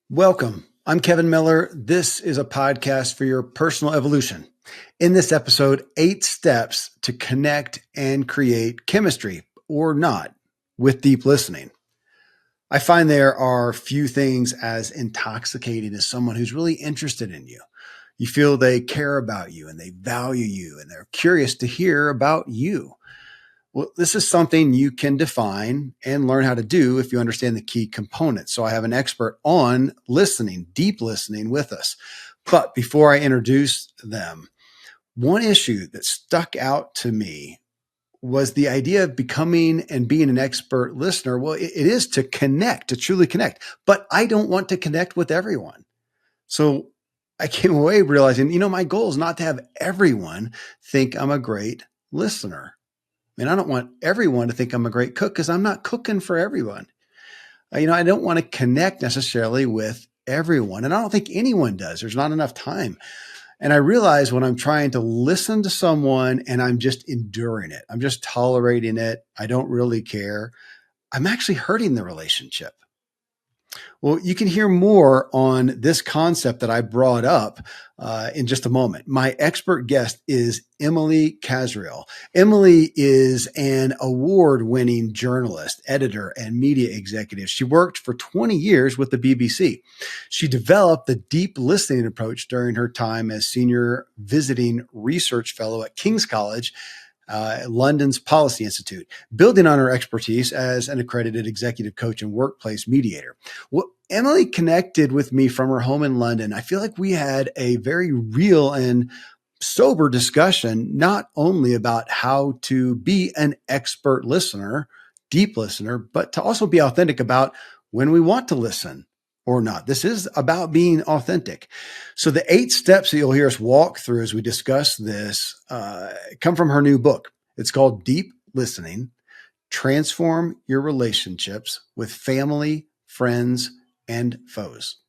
Welcome. I'm Kevin Miller. This is a podcast for your personal evolution. In this episode, 8 steps to connect and create chemistry or not with deep listening. I find there are few things as intoxicating as someone who's really interested in you. You feel they care about you and they value you and they're curious to hear about you. Well, this is something you can define and learn how to do if you understand the key components. So I have an expert on listening, deep listening with us. But before I introduce them, one issue that stuck out to me was the idea of becoming and being an expert listener. Well, it is to connect, to truly connect, but I don't want to connect with everyone. So I came away realizing, my goal is not to have everyone think I'm a great listener. I don't want everyone to think I'm a great cook because I'm not cooking for everyone. I don't want to connect necessarily with everyone. And I don't think anyone does. There's not enough time. And I realize when I'm trying to listen to someone and I'm just enduring it, I'm just tolerating it, I don't really care, I'm actually hurting the relationship. Well, you can hear more on this concept that I brought up in just a moment. My expert guest is Emily Kasriel. Emily is an award-winning journalist, editor, and media executive. She worked for 20 years with the BBC. She developed the deep listening approach during her time as senior visiting research fellow at King's College, London's Policy Institute, building on her expertise as an accredited executive coach and workplace mediator. Well, Emily connected with me from her home in London. I feel like we had a very real and sober discussion, not only about how to be an expert listener, deep listener, but to also be authentic about when we want to listen or not. This is about being authentic. So the 8 steps that you'll hear us walk through as we discuss this come from her new book. It's called Deep Listening: Transform Your Relationships with Family, Friends, and Foes.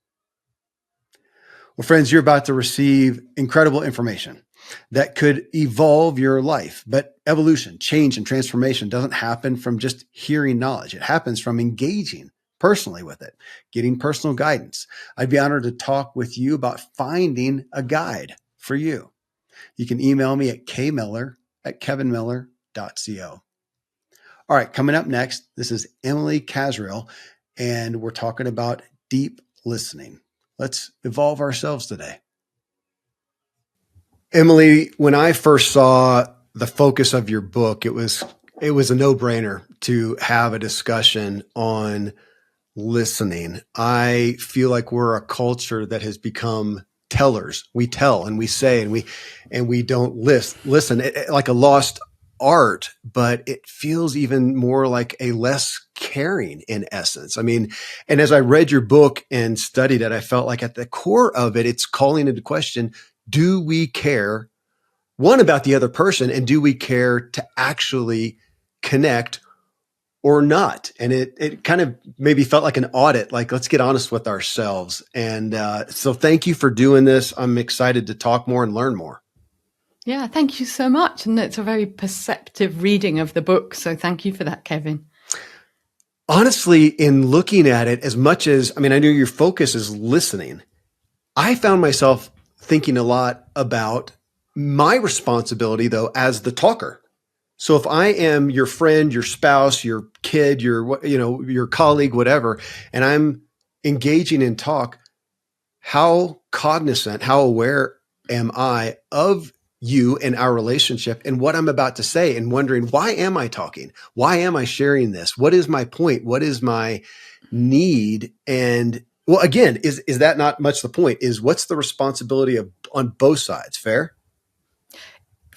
Well, friends, you're about to receive incredible information that could evolve your life. But evolution, change, and transformation doesn't happen from just hearing knowledge. It happens from engaging personally with it, getting personal guidance. I'd be honored to talk with you about finding a guide for you. You can email me at kmiller@kevinmiller.co. All right, coming up next, this is Emily Kasriel, and we're talking about deep listening. Let's evolve ourselves today. Emily, when I first saw the focus of your book, it was a no-brainer to have a discussion on listening. I feel like we're a culture that has become tellers. We tell and we say and we don't listen like a lost art, but it feels even more like a less caring in essence. And as I read your book and studied it, I felt like at the core of it, it's calling into question, do we care, one, about the other person, and do we care to actually connect or not? And it kind of maybe felt like an audit, like let's get honest with ourselves. And so thank you for doing this. I'm excited to talk more and learn more. Yeah, thank you so much. And it's a very perceptive reading of the book. So thank you for that, Kevin. Honestly, in looking at it, as much as, I know your focus is listening, I found myself thinking a lot about my responsibility, though, as the talker. So if I am your friend, your spouse, your kid, your colleague, whatever, and I'm engaging in talk, how cognizant, how aware am I of you and our relationship and what I'm about to say, and wondering, why am I talking? Why am I sharing this? What is my point? What is my need? And well, again, is that not much the point? Is what's the responsibility on both sides? Fair?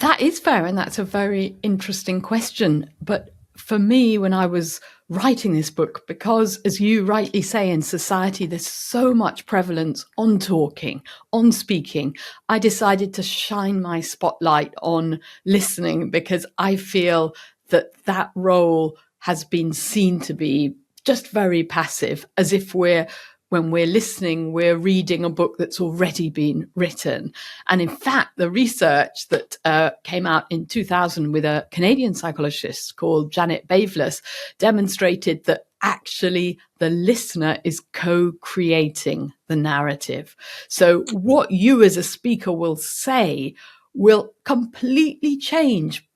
That is fair, and that's a very interesting question. But for me, when I was writing this book, because as you rightly say, in society, there's so much prevalence on talking, on speaking, I decided to shine my spotlight on listening, because I feel that role has been seen to be just very passive, as if when we're listening, we're reading a book that's already been written. And in fact, the research that came out in 2000 with a Canadian psychologist called Janet Baveless demonstrated that actually the listener is co-creating the narrative. So what you as a speaker will say will completely change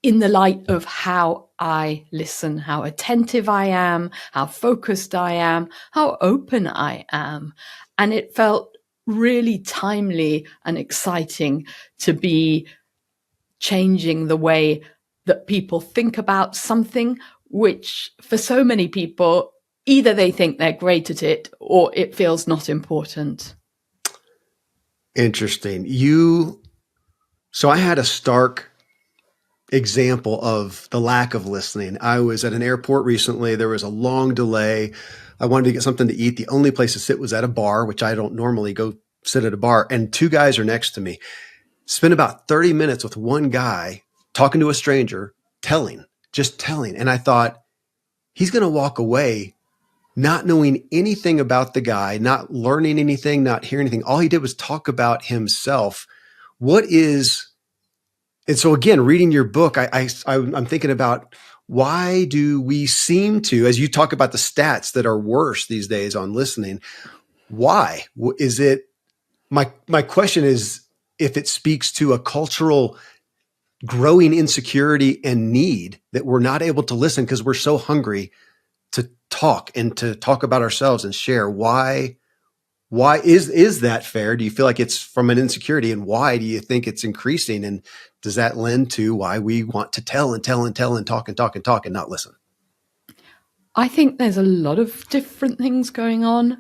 in the light of how I listen, how attentive I am, how focused I am, how open I am. And it felt really timely and exciting to be changing the way that people think about something, which for so many people, either they think they're great at it or it feels not important. Interesting. So I had a stark example of the lack of listening. I was at an airport recently. There was a long delay. I wanted to get something to eat. The only place to sit was at a bar, which I don't normally go sit at a bar. And two guys are next to me. Spent about 30 minutes with one guy talking to a stranger, just telling. And I thought, he's going to walk away not knowing anything about the guy, not learning anything, not hearing anything. All he did was talk about himself. And so again, reading your book, I'm thinking about, why do we seem to, as you talk about the stats that are worse these days on listening, why is it? My question is, if it speaks to a cultural growing insecurity and need that we're not able to listen because we're so hungry to talk and to talk about ourselves and share. Why is that fair? Do you feel like it's from an insecurity, and why do you think it's increasing? And does that lend to why we want to tell and tell and tell and talk and talk and talk and not listen? I think there's a lot of different things going on.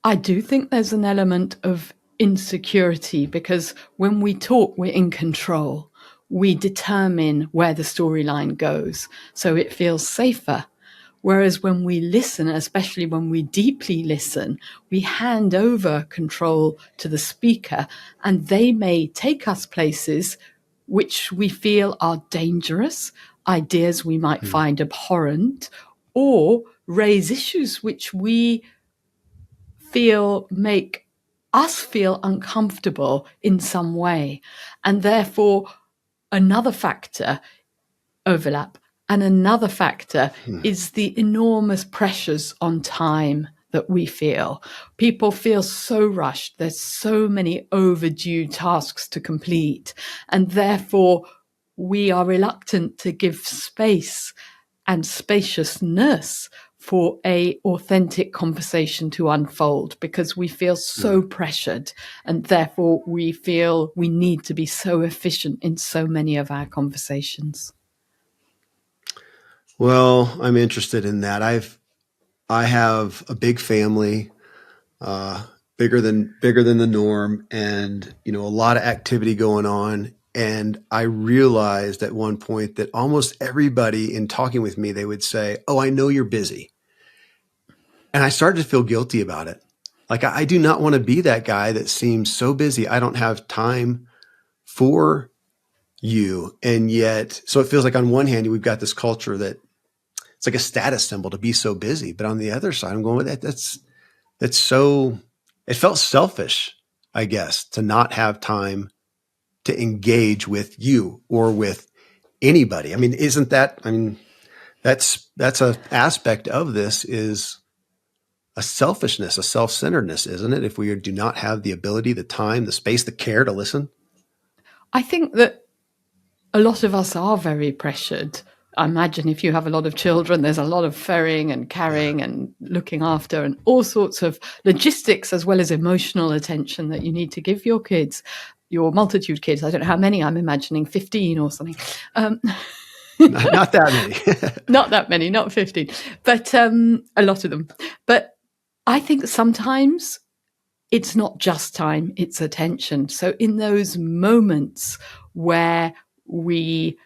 I do think there's an element of insecurity because when we talk, we're in control. We determine where the storyline goes, so it feels safer. Whereas when we listen, especially when we deeply listen, we hand over control to the speaker, and they may take us places which we feel are dangerous, ideas we might find abhorrent, or raise issues which we feel make us feel uncomfortable in some way. And therefore, another factor, overlap, and another factor is the enormous pressures on time that we feel. People feel so rushed. There's so many overdue tasks to complete. And therefore, we are reluctant to give space and spaciousness for a authentic conversation to unfold because we feel so pressured, and therefore we feel we need to be so efficient in so many of our conversations. Well, I'm interested in that. I have a big family, bigger than the norm, and a lot of activity going on. And I realized at one point that almost everybody in talking with me, they would say, "Oh, I know you're busy." And I started to feel guilty about it. Like, I do not want to be that guy that seems so busy. I don't have time for you. And yet, so it feels like on one hand, we've got this culture that it's like a status symbol to be so busy. But on the other side, I'm going with that. That's so, it felt selfish, I guess, to not have time to engage with you or with anybody. I mean, that's an aspect of this, is a selfishness, a self-centeredness, isn't it? If we do not have the ability, the time, the space, the care to listen. I think that a lot of us are very pressured. I imagine if you have a lot of children, there's a lot of ferrying and carrying and looking after and all sorts of logistics as well as emotional attention that you need to give your kids, your multitude kids. I don't know how many, I'm imagining 15 or something. Not that many. Not that many, not 15, but a lot of them. But I think sometimes it's not just time, it's attention. So in those moments where we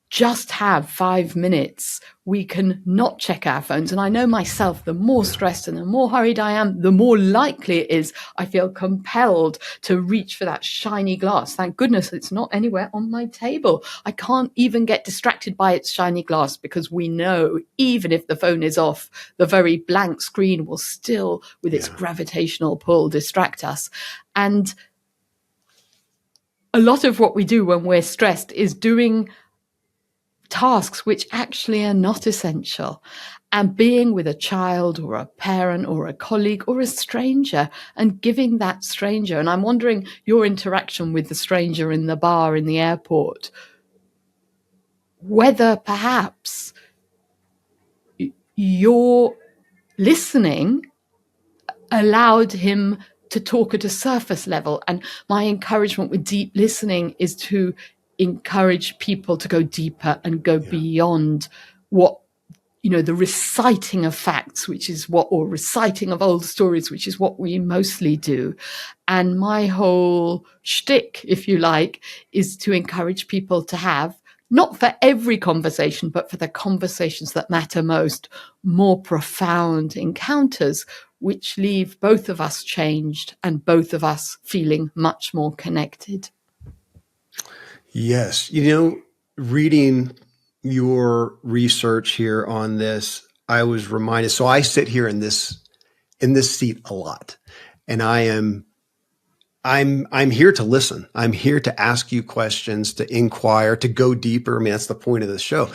just have 5 minutes, we can not check our phones. And I know myself, the more stressed and the more hurried I am, the more likely it is I feel compelled to reach for that shiny glass. Thank goodness it's not anywhere on my table. I can't even get distracted by its shiny glass because we know even if the phone is off, the very blank screen will still, with its gravitational pull, distract us. And a lot of what we do when we're stressed is doing tasks which actually are not essential, and being with a child or a parent or a colleague or a stranger and giving that stranger, and I'm wondering your interaction with the stranger in the bar in the airport, whether perhaps your listening allowed him to talk at a surface level. And my encouragement with deep listening is to encourage people to go deeper and go beyond what, the reciting of facts, or reciting of old stories, which is what we mostly do. And my whole shtick, if you like, is to encourage people to have, not for every conversation, but for the conversations that matter most, more profound encounters, which leave both of us changed and both of us feeling much more connected. Yes. Reading your research here on this, I was reminded. So I sit here in this seat a lot, and I'm here to listen. I'm here to ask you questions, to inquire, to go deeper. I mean, that's the point of the show.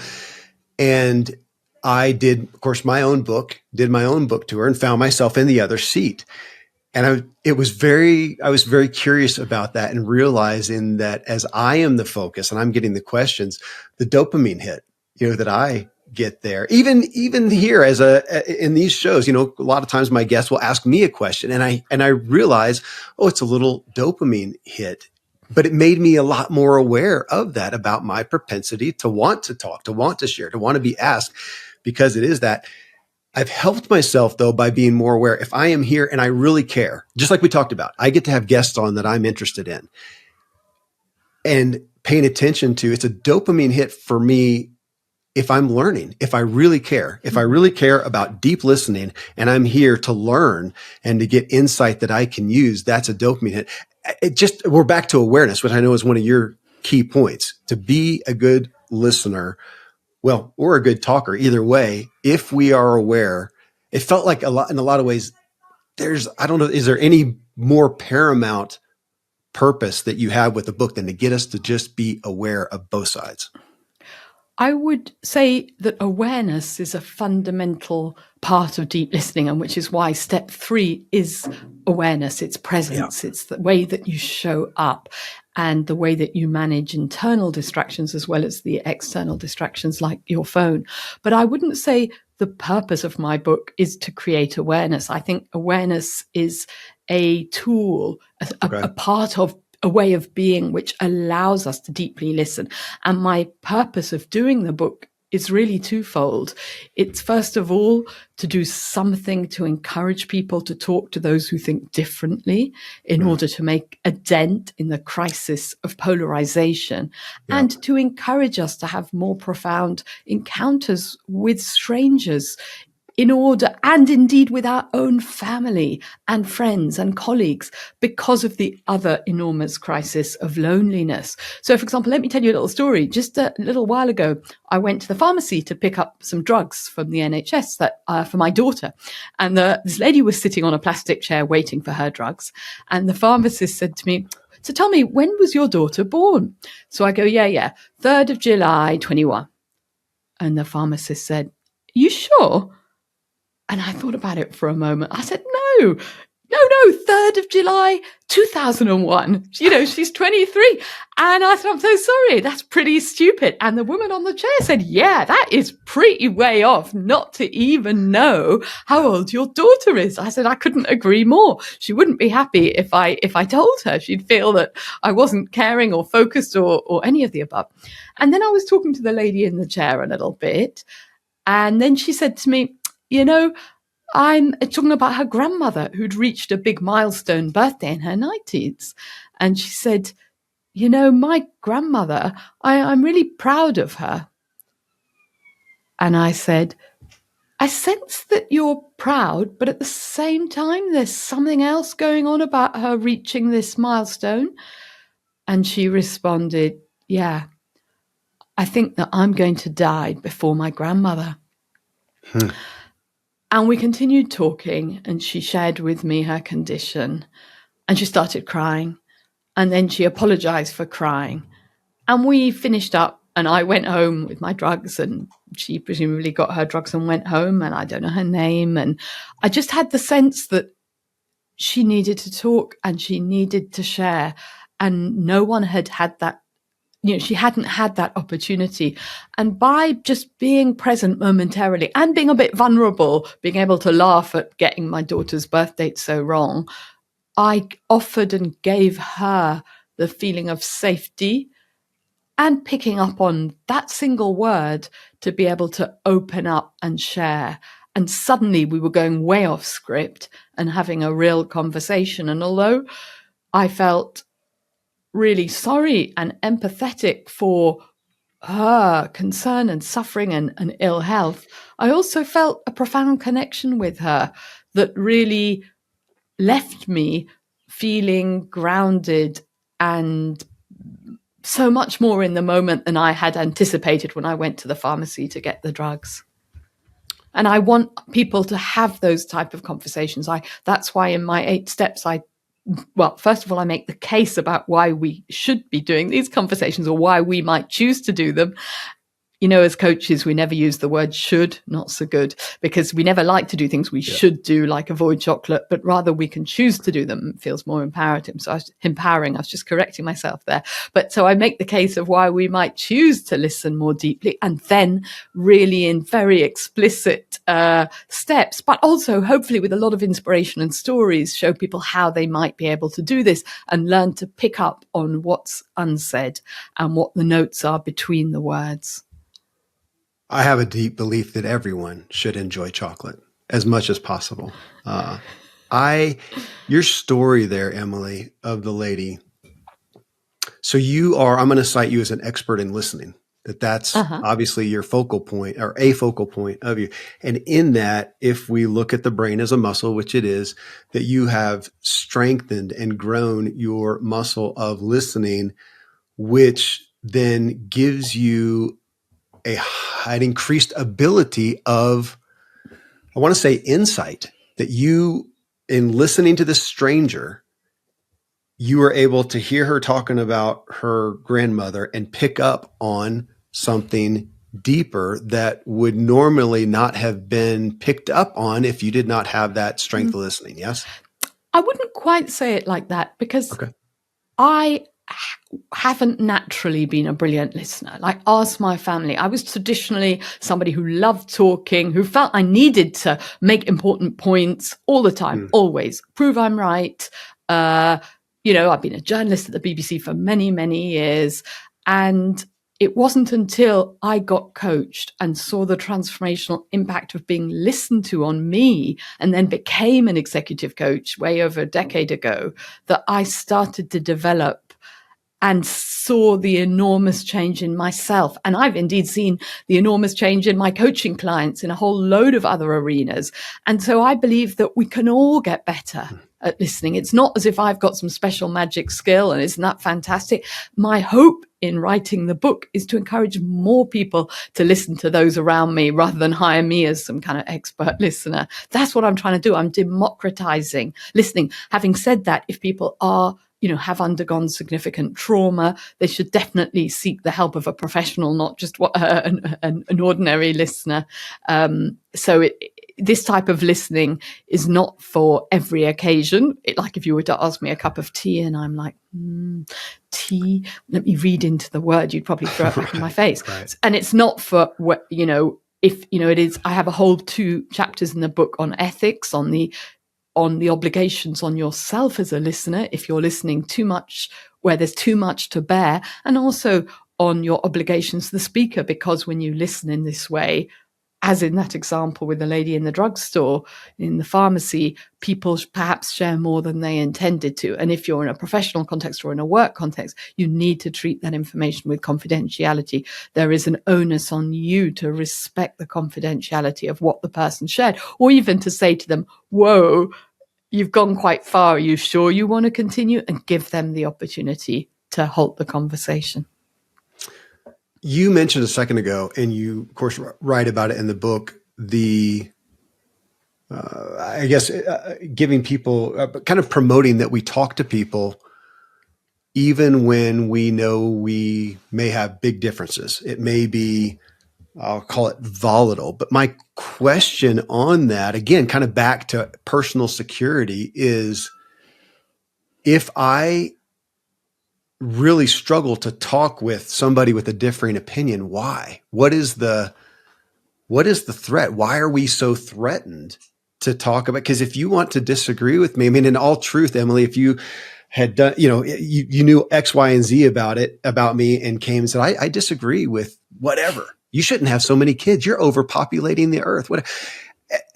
And I did, of course, my own book tour and found myself in the other seat. And I was very curious about that, and realizing that as I am the focus and I'm getting the questions, the dopamine hit, that I get there. Even here in these shows, a lot of times my guests will ask me a question, and I realize, it's a little dopamine hit, but it made me a lot more aware of that, about my propensity to want to talk, to want to share, to want to be asked, because it is that. I've helped myself, though, by being more aware. If I am here and I really care, just like we talked about, I get to have guests on that I'm interested in, and paying attention to, it's a dopamine hit for me if I'm learning, if I really care about deep listening, and I'm here to learn and to get insight that I can use, that's a dopamine hit. We're back to awareness, which I know is one of your key points, to be a good listener. Well, or a good talker, either way, if we are aware. It felt like in a lot of ways, I don't know, is there any more paramount purpose that you have with the book than to get us to just be aware of both sides? I would say that awareness is a fundamental part of deep listening, and which is why step 3 is awareness. It's presence. Yeah. It's the way that you show up and the way that you manage internal distractions as well as the external distractions like your phone. But I wouldn't say the purpose of my book is to create awareness. I think awareness is a tool, a part of a way of being which allows us to deeply listen. And my purpose of doing the book is really twofold. It's first of all to do something to encourage people to talk to those who think differently in order to make a dent in the crisis of polarization, and to encourage us to have more profound encounters with strangers, in order, and indeed with our own family and friends and colleagues, because of the other enormous crisis of loneliness. So, for example, let me tell you a little story. Just a little while ago, I went to the pharmacy to pick up some drugs from the NHS for my daughter. And this lady was sitting on a plastic chair waiting for her drugs. And the pharmacist said to me, "So tell me, when was your daughter born?" So I go, yeah, 3rd of July, 21. And the pharmacist said, "You sure?" And I thought about it for a moment. I said, no, 3rd of July, 2001. She's 23. And I said, "I'm so sorry. That's pretty stupid." And the woman on the chair said, "Yeah, that is pretty way off not to even know how old your daughter is." I said, I couldn't agree more. She wouldn't be happy if I told her. She'd feel that I wasn't caring or focused or any of the above. And then I was talking to the lady in the chair a little bit. And then she said to me, I'm talking about her grandmother who'd reached a big milestone birthday in her 90s. And she said, my grandmother, I'm really proud of her. And I said, I sense that you're proud, but at the same time, there's something else going on about her reaching this milestone. And she responded, "Yeah, I think that I'm going to die before my grandmother." And we continued talking, and she shared with me her condition, and she started crying, and then she apologized for crying, and we finished up, And I went home with my drugs, and she presumably got her drugs and went home, and I don't know her name. And I just had the sense that she needed to talk and she needed to share. And no one had that, she hadn't had that opportunity. And by just being present momentarily and being a bit vulnerable, being able to laugh at getting my daughter's birth date so wrong, I offered and gave her the feeling of safety and picking up on that single word to be able to open up and share. And suddenly we were going way off script and having a real conversation. And although I felt really sorry and empathetic for her concern and suffering and ill health, I also felt a profound connection with her that really left me feeling grounded and so much more in the moment than I had anticipated when I went to the pharmacy to get the drugs. And I want people to have those type of conversations. That's why in my 8 steps, first of all, I make the case about why we should be doing these conversations or why we might choose to do them. As coaches, we never use the word should, not so good, because we never like to do things we should do, like avoid chocolate, but rather we can choose to do them. It feels more empowering. I was just correcting myself there. But so I make the case of why we might choose to listen more deeply, and then really in very explicit steps, but also hopefully with a lot of inspiration and stories, show people how they might be able to do this and learn to pick up on what's unsaid and what the notes are between the words. I have a deep belief that everyone should enjoy chocolate as much as possible. Your story there, Emily, of the lady. So I'm going to cite you as an expert in listening. That's obviously your focal point or a focal point of you. And in that, if we look at the brain as a muscle, which it is, that you have strengthened and grown your muscle of listening, which then gives you an increased ability of, I want to say, insight, that you, in listening to this stranger, you were able to hear her talking about her grandmother and pick up on something deeper that would normally not have been picked up on if you did not have that strength of listening. Yes? I wouldn't quite say it like that, because I haven't naturally been a brilliant listener. Like, ask my family. I was traditionally somebody who loved talking, who felt I needed to make important points all the time, always prove I'm right. I've been a journalist at the BBC for many, many years. And it wasn't until I got coached and saw the transformational impact of being listened to on me, and then became an executive coach way over a decade ago, that I started to develop and saw the enormous change in myself. And I've indeed seen the enormous change in my coaching clients in a whole load of other arenas. And so I believe that we can all get better at listening. It's not as if I've got some special magic skill, and isn't that fantastic? My hope in writing the book is to encourage more people to listen to those around me rather than hire me as some kind of expert listener. That's what I'm trying to do. I'm democratizing listening. Having said that, if people have undergone significant trauma, they should definitely seek the help of a professional, not just an ordinary listener. This type of listening is not for every occasion. Like if you were to ask me a cup of tea and I'm like, tea, let me read into the word, you'd probably throw it back in my face. Right. And it's not for, it is, I have a whole 2 chapters in the book on ethics, on the obligations on yourself as a listener, if you're listening too much, where there's too much to bear, and also on your obligations to the speaker, because when you listen in this way, as in that example with the lady in the drugstore, in the pharmacy, people perhaps share more than they intended to. And if you're in a professional context or in a work context, you need to treat that information with confidentiality. There is an onus on you to respect the confidentiality of what the person shared, or even to say to them, whoa, you've gone quite far. Are you sure you want to continue? And give them the opportunity to halt the conversation. You mentioned a second ago, and you, of course, write about it in the book, giving people, kind of promoting that we talk to people, even when we know we may have big differences. It may be, I'll call it volatile. But my question on that, again, kind of back to personal security, is if I really struggle to talk with somebody with a differing opinion, why? What is the threat? Why are we so threatened to talk about? Because if you want to disagree with me, I mean, in all truth, Emily, if you had done, you knew X, Y, and Z about me and came and said, I disagree with whatever. You shouldn't have so many kids. You're overpopulating the earth. What?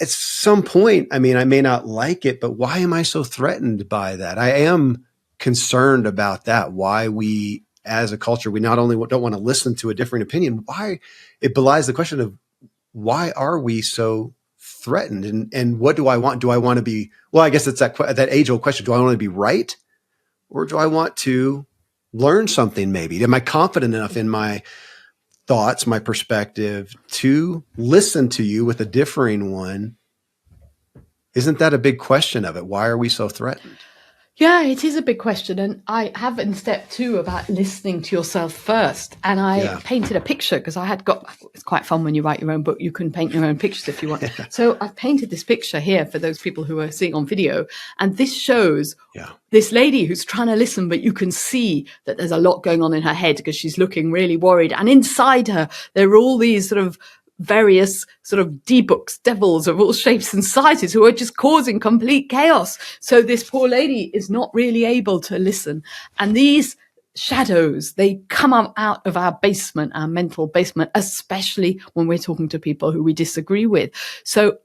At some point, I mean, I may not like it, but why am I so threatened by that? I am concerned about that. Why we, as a culture, we not only don't want to listen to a different opinion, why it belies the question of why are we so threatened? And what do I want? Do I want to be, well, I guess it's that age old question. Do I want to be right? Or do I want to learn something maybe? Am I confident enough in my thoughts, my perspective to listen to you with a differing one? Isn't that a big question of it? Why are we so threatened? Yeah, it is a big question. And I have in step 2 about listening to yourself first. And I painted a picture because it's quite fun when you write your own book. You can paint your own pictures if you want. So I've painted this picture here for those people who are seeing on video. And this shows this lady who's trying to listen, but you can see that there's a lot going on in her head because she's looking really worried. And inside her, there are all these sort of various sort of D-books, devils of all shapes and sizes who are just causing complete chaos. So this poor lady is not really able to listen. And these shadows, they come out of our basement, our mental basement, especially when we're talking to people who we disagree with. So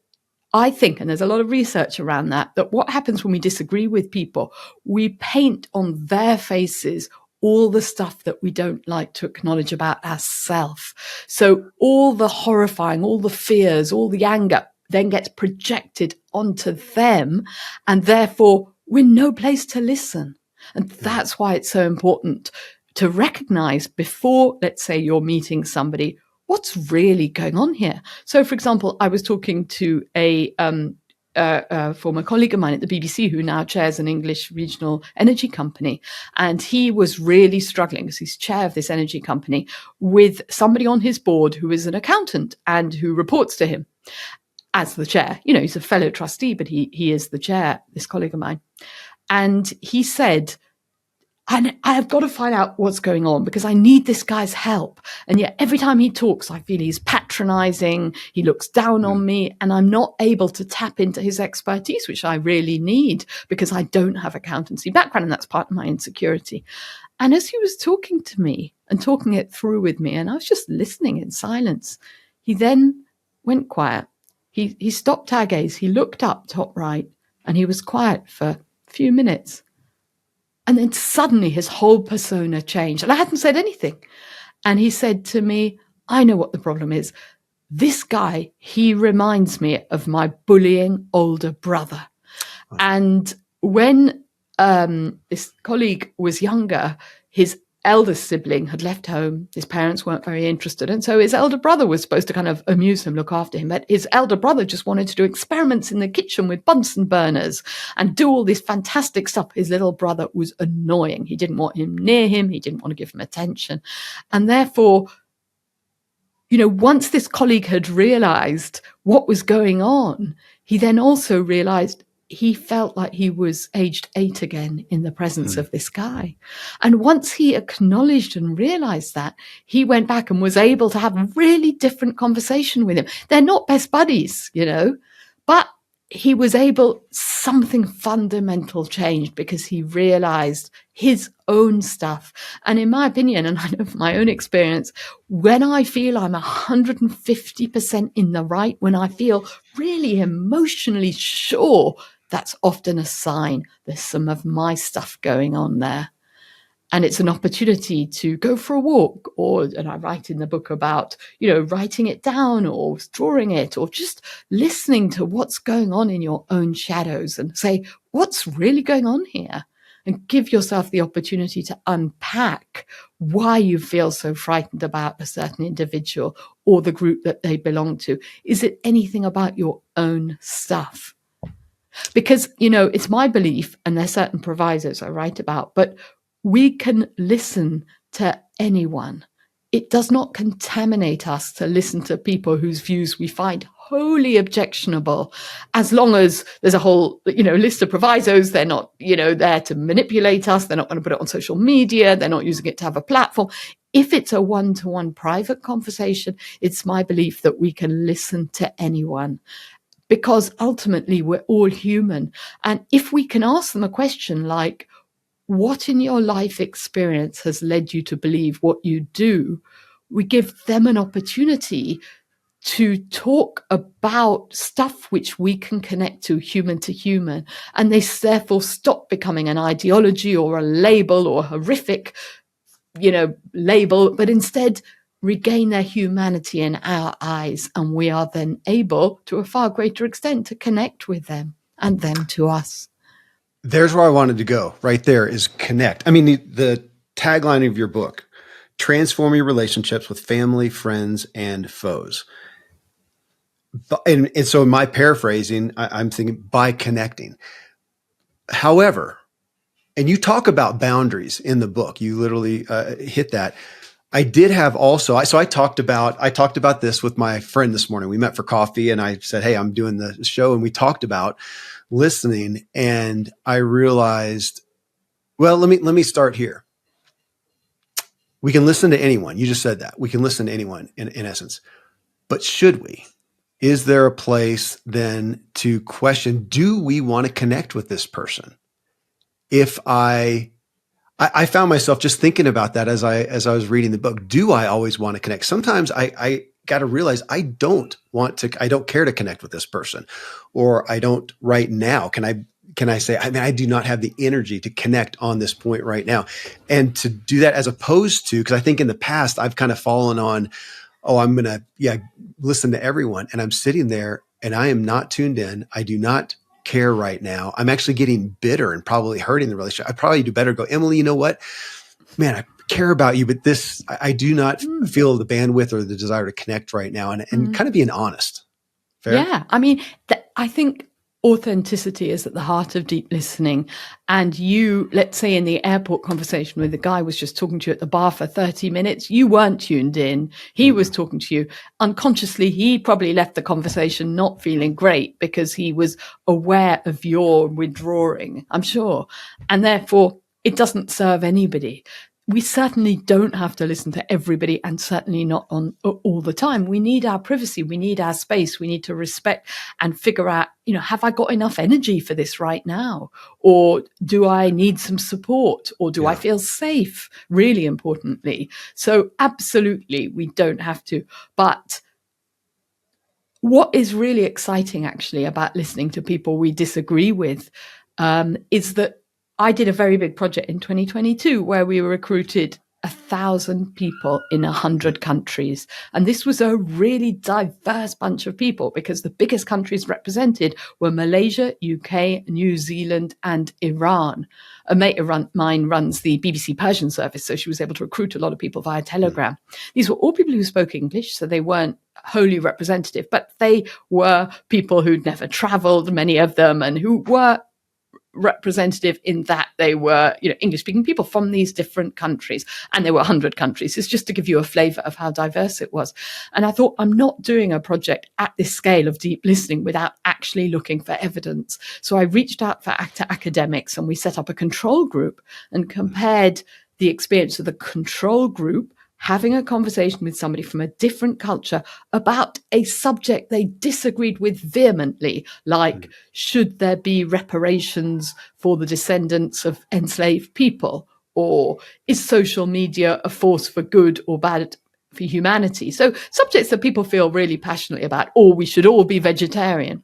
I think, and there's a lot of research around that what happens when we disagree with people, we paint on their faces all the stuff that we don't like to acknowledge about ourselves. So all the horrifying, all the fears, all the anger then gets projected onto them, and therefore we're no place to listen. And that's why it's so important to recognize before, let's say, you're meeting somebody, what's really going on here. So, for example, I was talking to a former colleague of mine at the BBC who now chairs an English regional energy company. And he was really struggling, because he's chair of this energy company, with somebody on his board who is an accountant and who reports to him as the chair. He's a fellow trustee, but he is the chair, this colleague of mine. And he said, and I've got to find out what's going on because I need this guy's help. And yet every time he talks, I feel he's patronizing, he looks down on me, and I'm not able to tap into his expertise, which I really need because I don't have accountancy background, and that's part of my insecurity. And as he was talking to me and talking it through with me, and I was just listening in silence, he then went quiet. He stopped our gaze, he looked up top right, and he was quiet for a few minutes. And then suddenly his whole persona changed. And I hadn't said anything. And he said to me, I know what the problem is. This guy, he reminds me of my bullying older brother. Wow. And when this colleague was younger, his eldest sibling had left home. His parents weren't very interested. And so his elder brother was supposed to kind of amuse him, look after him. But his elder brother just wanted to do experiments in the kitchen with Bunsen burners and do all this fantastic stuff. His little brother was annoying. He didn't want him near him. He didn't want to give him attention. And therefore, once this colleague had realized what was going on, he then also realized he felt like he was aged 8 again in the presence of this guy. And once he acknowledged and realized that, he went back and was able to have a really different conversation with him. They're not best buddies, but he was able, something fundamental changed because he realized his own stuff. And in my opinion, and I know from my own experience, when I feel I'm 150% in the right, when I feel really emotionally sure, that's often a sign there's some of my stuff going on there. And it's an opportunity to go for a walk, and I write in the book about, writing it down or drawing it, or just listening to what's going on in your own shadows and say, what's really going on here? And give yourself the opportunity to unpack why you feel so frightened about a certain individual or the group that they belong to. Is it anything about your own stuff? Because, it's my belief, and there's certain provisos I write about, but we can listen to anyone. It does not contaminate us to listen to people whose views we find wholly objectionable, as long as there's a whole, list of provisos. They're not, there to manipulate us. They're not going to put it on social media. They're not using it to have a platform. If it's a one-to-one private conversation, it's my belief that we can listen to anyone, because ultimately we're all human. And if we can ask them a question like, what in your life experience has led you to believe what you do, we give them an opportunity to talk about stuff which we can connect to human, and they therefore stop becoming an ideology or a label or a horrific, label, but instead regain their humanity in our eyes, and we are then able, to a far greater extent, to connect with them and them to us. There's where I wanted to go. Right there is connect. I mean, the tagline of your book, transform your relationships with family, friends, and foes. And so in my paraphrasing, I'm thinking by connecting. However, and you talk about boundaries in the book, you literally hit that. I did have also, so I talked about this with my friend this morning. We met for coffee and I said, hey, I'm doing the show. And we talked about listening, and I realized, well, let me start here. We can listen to anyone. You just said that. We can listen to anyone in essence, but should we? Is there a place then to question, do we want to connect with this person? If I found myself just thinking about that as I was reading the book. Do I always want to connect? Sometimes I got to realize I don't care to connect with this person, or I don't right now. Can I say, I do not have the energy to connect on this point right now. And to do that, as opposed to, because I think in the past I've kind of fallen on, I'm going to, listen to everyone. And I'm sitting there and I am not tuned in. I do not care right now. I'm actually getting bitter and probably hurting the relationship. I probably do better go, Emily, you know what, man, I care about you, but I do not feel the bandwidth or the desire to connect right now, and kind of being honest. Fair? Yeah. I mean, I think authenticity is at the heart of deep listening. And you, let's say in the airport conversation where the guy was just talking to you at the bar for 30 minutes, you weren't tuned in. He was talking to you unconsciously. He probably left the conversation not feeling great because he was aware of your withdrawing, I'm sure. And therefore, it doesn't serve anybody. We certainly don't have to listen to everybody, and certainly not on all the time. We need our privacy. We need our space. We need to respect and figure out, have I got enough energy for this right now? Or do I need some support? Or do I feel safe? Really importantly. So absolutely, we don't have to. But what is really exciting actually about listening to people we disagree with is that I did a very big project in 2022 where we recruited 1,000 people in 100 countries. And this was a really diverse bunch of people because the biggest countries represented were Malaysia, UK, New Zealand, and Iran. A mate of mine runs the BBC Persian service, so she was able to recruit a lot of people via Telegram. These were all people who spoke English, so they weren't wholly representative, but they were people who'd never traveled, many of them, and who were representative in that they were, English-speaking people from these different countries, and there were 100 countries. It's just to give you a flavor of how diverse it was. And I thought, I'm not doing a project at this scale of deep listening without actually looking for evidence. So I reached out to academics, and we set up a control group and compared the experience of the control group having a conversation with somebody from a different culture about a subject they disagreed with vehemently, like should there be reparations for the descendants of enslaved people, or is social media a force for good or bad for humanity? So subjects that people feel really passionately about, or we should all be vegetarian.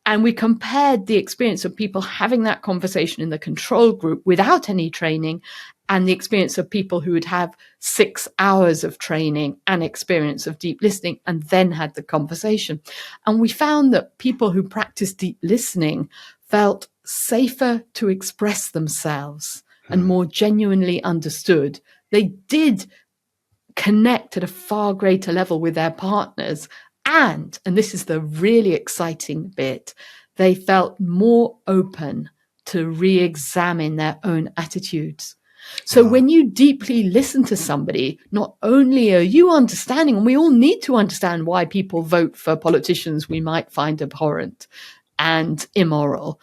And we compared the experience of people having that conversation in the control group without any training and the experience of people who would have 6 hours of training and experience of deep listening and then had the conversation. And we found that people who practiced deep listening felt safer to express themselves and more genuinely understood. They did connect at a far greater level with their partners. And this is the really exciting bit, they felt more open to re-examine their own attitudes. So when you deeply listen to somebody, not only are you understanding, and we all need to understand why people vote for politicians we might find abhorrent and immoral.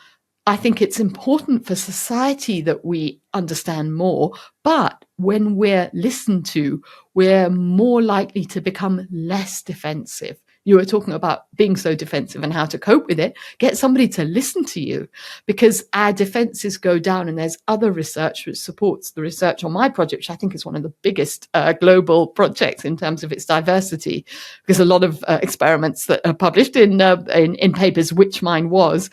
I think it's important for society that we understand more, but when we're listened to, we're more likely to become less defensive. You were talking about being so defensive and how to cope with it. Get somebody to listen to you, because our defenses go down. And there's other research which supports the research on my project, which I think is one of the biggest global projects in terms of its diversity, because a lot of experiments that are published in papers, which mine was,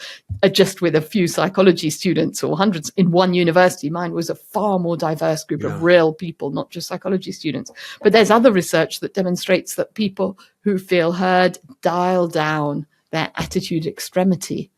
just with a few psychology students or hundreds in one university. Mine was a far more diverse group of real people, not just psychology students. But there's other research that demonstrates that people who feel heard dial down their attitude extremity.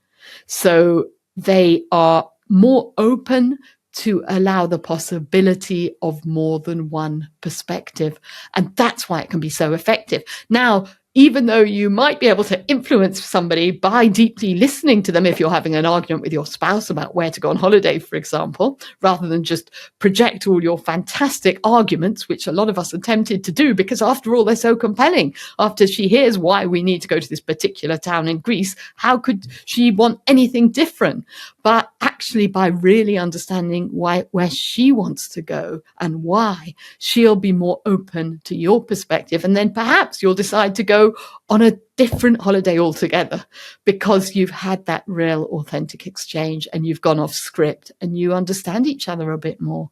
So they are more open to allow the possibility of more than one perspective. And that's why it can be so effective. Now, even though you might be able to influence somebody by deeply listening to them, if you're having an argument with your spouse about where to go on holiday, for example, rather than just project all your fantastic arguments, which a lot of us are tempted to do, because after all, they're so compelling. After she hears why we need to go to this particular town in Greece, how could she want anything different? But actually, by really understanding where she wants to go and why, she'll be more open to your perspective. And then perhaps you'll decide to go on a different holiday altogether, because you've had that real authentic exchange and you've gone off script and you understand each other a bit more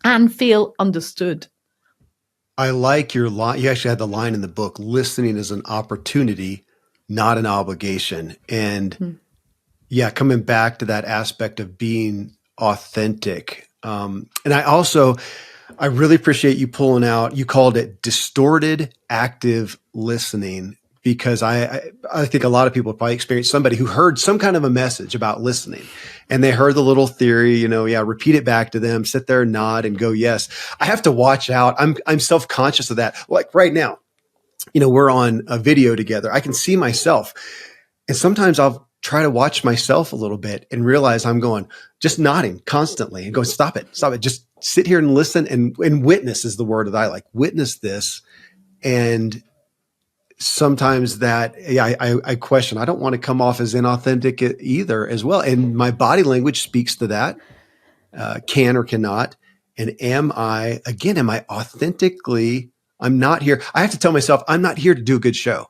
and feel understood. I like your line. You actually had the line in the book: listening is an opportunity, not an obligation. And yeah, coming back to that aspect of being authentic. And I really appreciate you pulling out, you called it distorted active listening, because I think a lot of people probably experienced somebody who heard some kind of a message about listening, and they heard the little theory, repeat it back to them, sit there and nod and go, yes. I have to watch out. I'm self-conscious of that. Like right now, we're on a video together. I can see myself, and sometimes I'll try to watch myself a little bit and realize I'm going, just nodding constantly and going, stop it. Just sit here and listen and witness is the word that I like. Witness this. And sometimes that, I question, I don't want to come off as inauthentic either as well. And my body language speaks to that, can or cannot. And am I authentically, I'm not here. I have to tell myself, I'm not here to do a good show.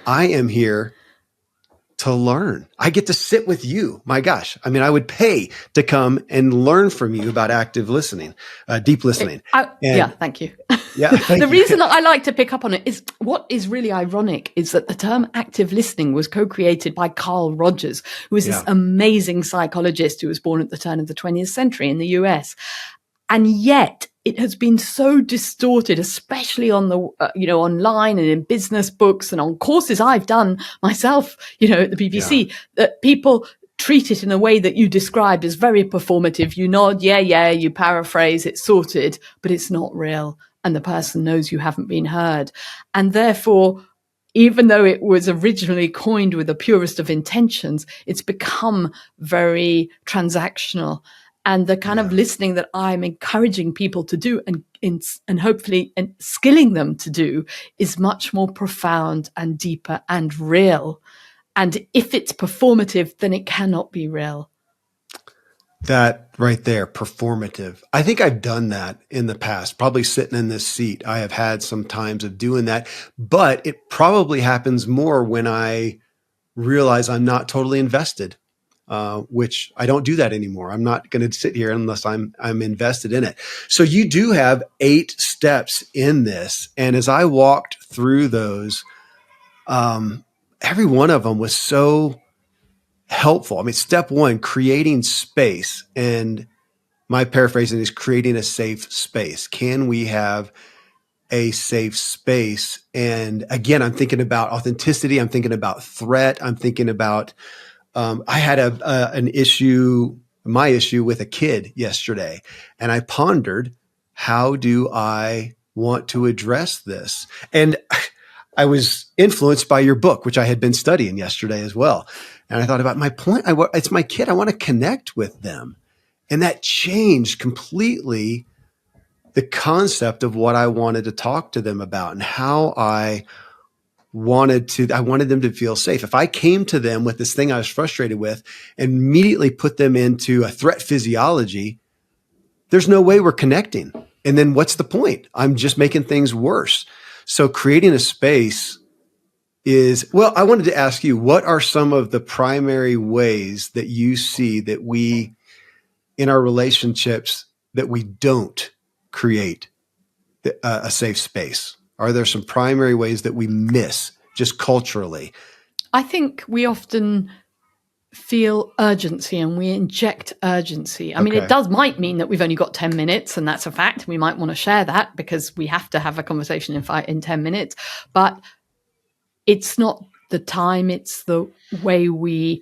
I am here to learn. I get to sit with you. My gosh. I mean, I would pay to come and learn from you about active listening, deep listening. Yeah, thank you. Yeah, the reason that I like to pick up on it is what is really ironic is that the term active listening was co-created by Carl Rogers, who was this amazing psychologist who was born at the turn of the 20th century in the US. And yet it has been so distorted, especially on the, online and in business books and on courses I've done myself, at the BBC, that people treat it in a way that you described as very performative. You nod, you paraphrase, it's sorted, but it's not real. And the person knows you haven't been heard. And therefore, even though it was originally coined with the purest of intentions, it's become very transactional. And the kind of listening that I'm encouraging people to do and hopefully skilling them to do is much more profound and deeper and real. And if it's performative, then it cannot be real. That right there, performative. I think I've done that in the past, probably sitting in this seat. I have had some times of doing that, but it probably happens more when I realize I'm not totally invested. Which I don't do that anymore. I'm not going to sit here unless I'm invested in it. So you do have 8 steps in this. And as I walked through those, every one of them was so helpful. I mean, step 1, creating space. And my paraphrasing is creating a safe space. Can we have a safe space? And again, I'm thinking about authenticity. I'm thinking about threat. I'm thinking about I had my issue with a kid yesterday, and I pondered, how do I want to address this? And I was influenced by your book, which I had been studying yesterday as well. And I thought about my point. It's my kid. I want to connect with them. And that changed completely the concept of what I wanted to talk to them about and how I wanted them to feel safe. If I came to them with this thing I was frustrated with and immediately put them into a threat physiology, there's no way we're connecting. And then what's the point? I'm just making things worse. So creating a space is, well, I wanted to ask you, what are some of the primary ways that you see that we, in our relationships, that we don't create a safe space? Are there some primary ways that we miss just culturally? I think we often feel urgency and we inject urgency. I mean, it might mean that we've only got 10 minutes, and that's a fact. We might want to share that because we have to have a conversation in 10 minutes. But it's not the time, it's the way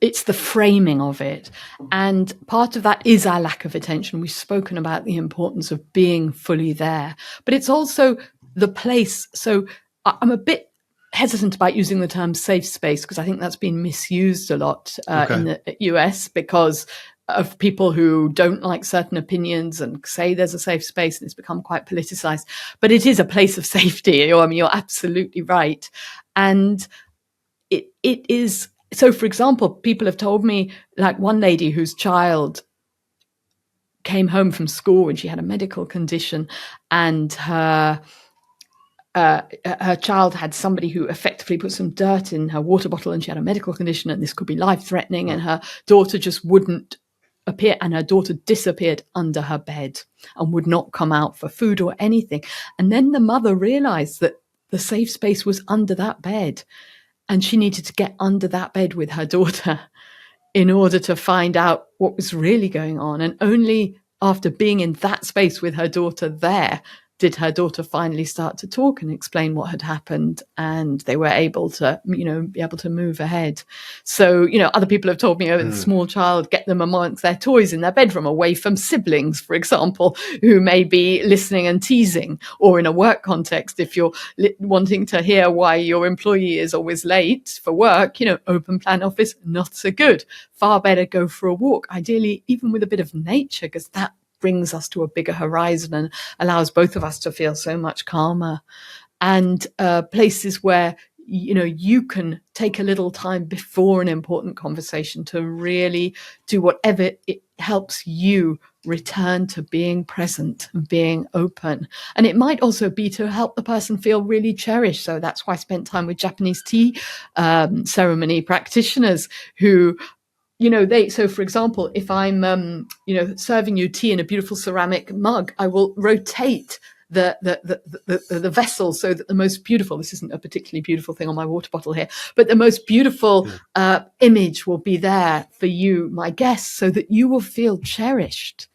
it's the framing of it. And part of that is our lack of attention. We've spoken about the importance of being fully there, but it's also the place. So I'm a bit hesitant about using the term safe space because I think that's been misused a lot in the US because of people who don't like certain opinions and say there's a safe space, and it's become quite politicized. But it is a place of safety. I mean, you're absolutely right. And it is. So, for example, people have told me, like one lady whose child came home from school and she had a medical condition, and her child had somebody who effectively put some dirt in her water bottle, and she had a medical condition and this could be life-threatening, and her daughter just wouldn't appear, and her daughter disappeared under her bed and would not come out for food or anything. And then the mother realized that the safe space was under that bed, and she needed to get under that bed with her daughter in order to find out what was really going on. And only after being in that space with her daughter there did her daughter finally start to talk and explain what had happened, and they were able to, be able to move ahead. So, other people have told me, the small child, get them amongst their toys in their bedroom, away from siblings, for example, who may be listening and teasing, or in a work context, if you're wanting to hear why your employee is always late for work, open plan office, not so good. Far better go for a walk, ideally even with a bit of nature, because that brings us to a bigger horizon and allows both of us to feel so much calmer. And places where you can take a little time before an important conversation to really do whatever it helps you return to being present and being open. And it might also be to help the person feel really cherished. So that's why I spent time with Japanese tea ceremony practitioners who, so for example, if I'm, serving you tea in a beautiful ceramic mug, I will rotate the vessel so that the most beautiful, this isn't a particularly beautiful thing on my water bottle here, but the most beautiful image will be there for you, my guest, so that you will feel cherished.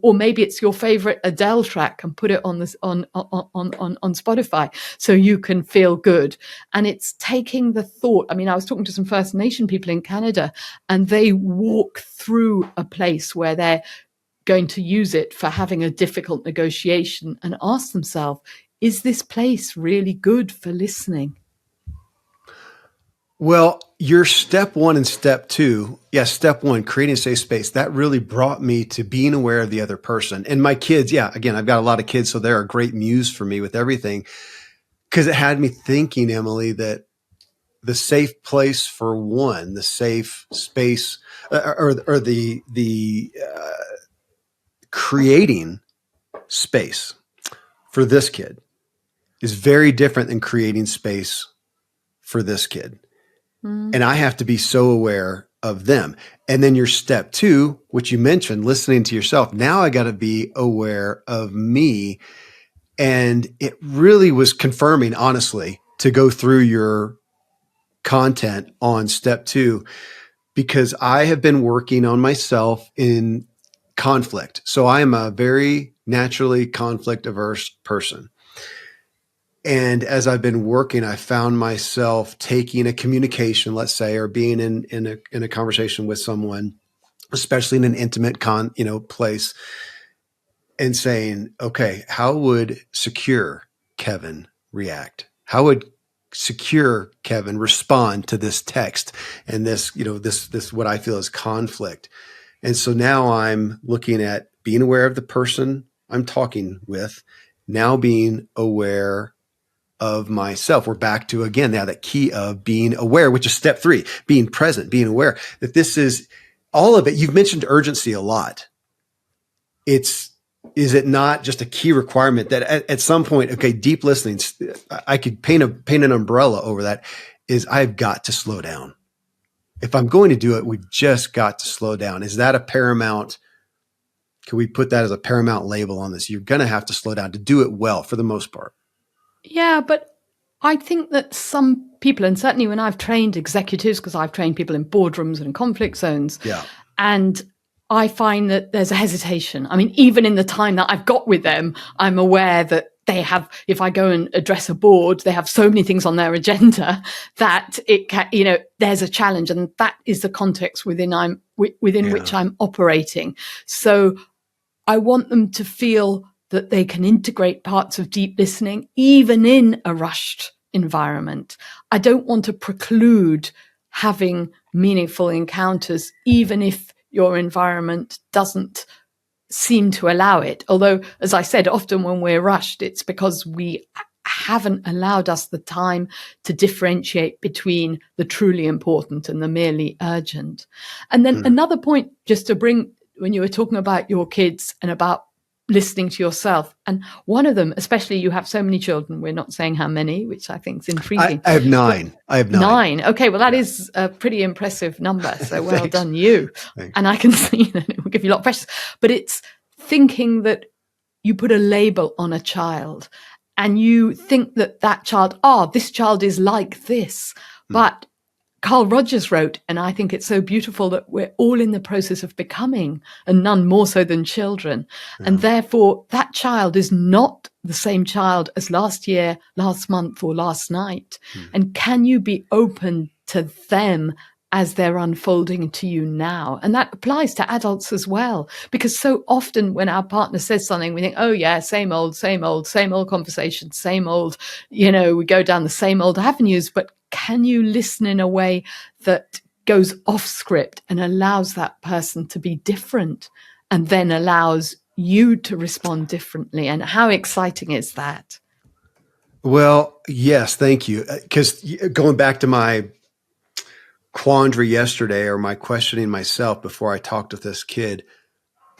Or maybe it's your favorite Adele track and put it on this on Spotify so you can feel good. And it's taking the thought. I mean, I was talking to some First Nation people in Canada, and they walk through a place where they're going to use it for having a difficult negotiation and ask themselves, is this place really good for listening? Well, your step one and step two, step one, creating a safe space, that really brought me to being aware of the other person. And my kids, again, I've got a lot of kids, so they're a great muse for me with everything, because it had me thinking, Emily, that the safe place for one, the safe space, or the creating space for this kid is very different than creating space for this kid. And I have to be so aware of them. And then your step two, which you mentioned, listening to yourself. Now I got to be aware of me. And it really was confirming, honestly, to go through your content on step two, because I have been working on myself in conflict. So I am a very naturally conflict averse person. And as I've been working, I found myself taking a communication, let's say, or being in a conversation with someone, especially in an intimate place, and saying, okay, how would secure Kevin react? How would secure, Kevin, respond to this text and this, this what I feel is conflict. And so now I'm looking at being aware of the person I'm talking with, now being aware of myself. We're back to, again, now that key of being aware, which is step 3, being present, being aware that this is all of it. You've mentioned urgency a lot. Is it not just a key requirement that at some point, okay, deep listening, I could paint an umbrella over that, is I've got to slow down. If I'm going to do it, we've just got to slow down. Is that a paramount? Can we put that as a paramount label on this? You're going to have to slow down to do it well for the most part. Yeah, but I think that some people, and certainly when I've trained executives, because I've trained people in boardrooms and in conflict zones, and I find that there's a hesitation. I mean, even in the time that I've got with them, I'm aware that they have, if I go and address a board, they have so many things on their agenda that it can, there's a challenge, and that is the context within which I'm operating. So I want them to feel that they can integrate parts of deep listening, even in a rushed environment. I don't want to preclude having meaningful encounters, even if your environment doesn't seem to allow it. Although, as I said, often when we're rushed, it's because we haven't allowed us the time to differentiate between the truly important and the merely urgent. And then another point, just to bring, when you were talking about your kids and about listening to yourself, and one of them, especially, you have so many children, we're not saying how many, which I think is intriguing. I have 9. I have 9. Okay, well, that is a pretty impressive number, so well done you. Thanks. And I can see that it will give you a lot of pressure, but it's thinking that you put a label on a child and you think that child, this child is like this. But Carl Rogers wrote, and I think it's so beautiful, that we're all in the process of becoming, and none more so than children. And therefore, that child is not the same child as last year, last month, or last night. And can you be open to them as they're unfolding to you now? And that applies to adults as well, because so often when our partner says something, we think, oh yeah, same old conversation, same old, we go down the same old avenues. But can you listen in a way that goes off script and allows that person to be different, and then allows you to respond differently? And how exciting is that? Well, yes, thank you. Because going back to my quandary yesterday, or my questioning myself before I talked with this kid,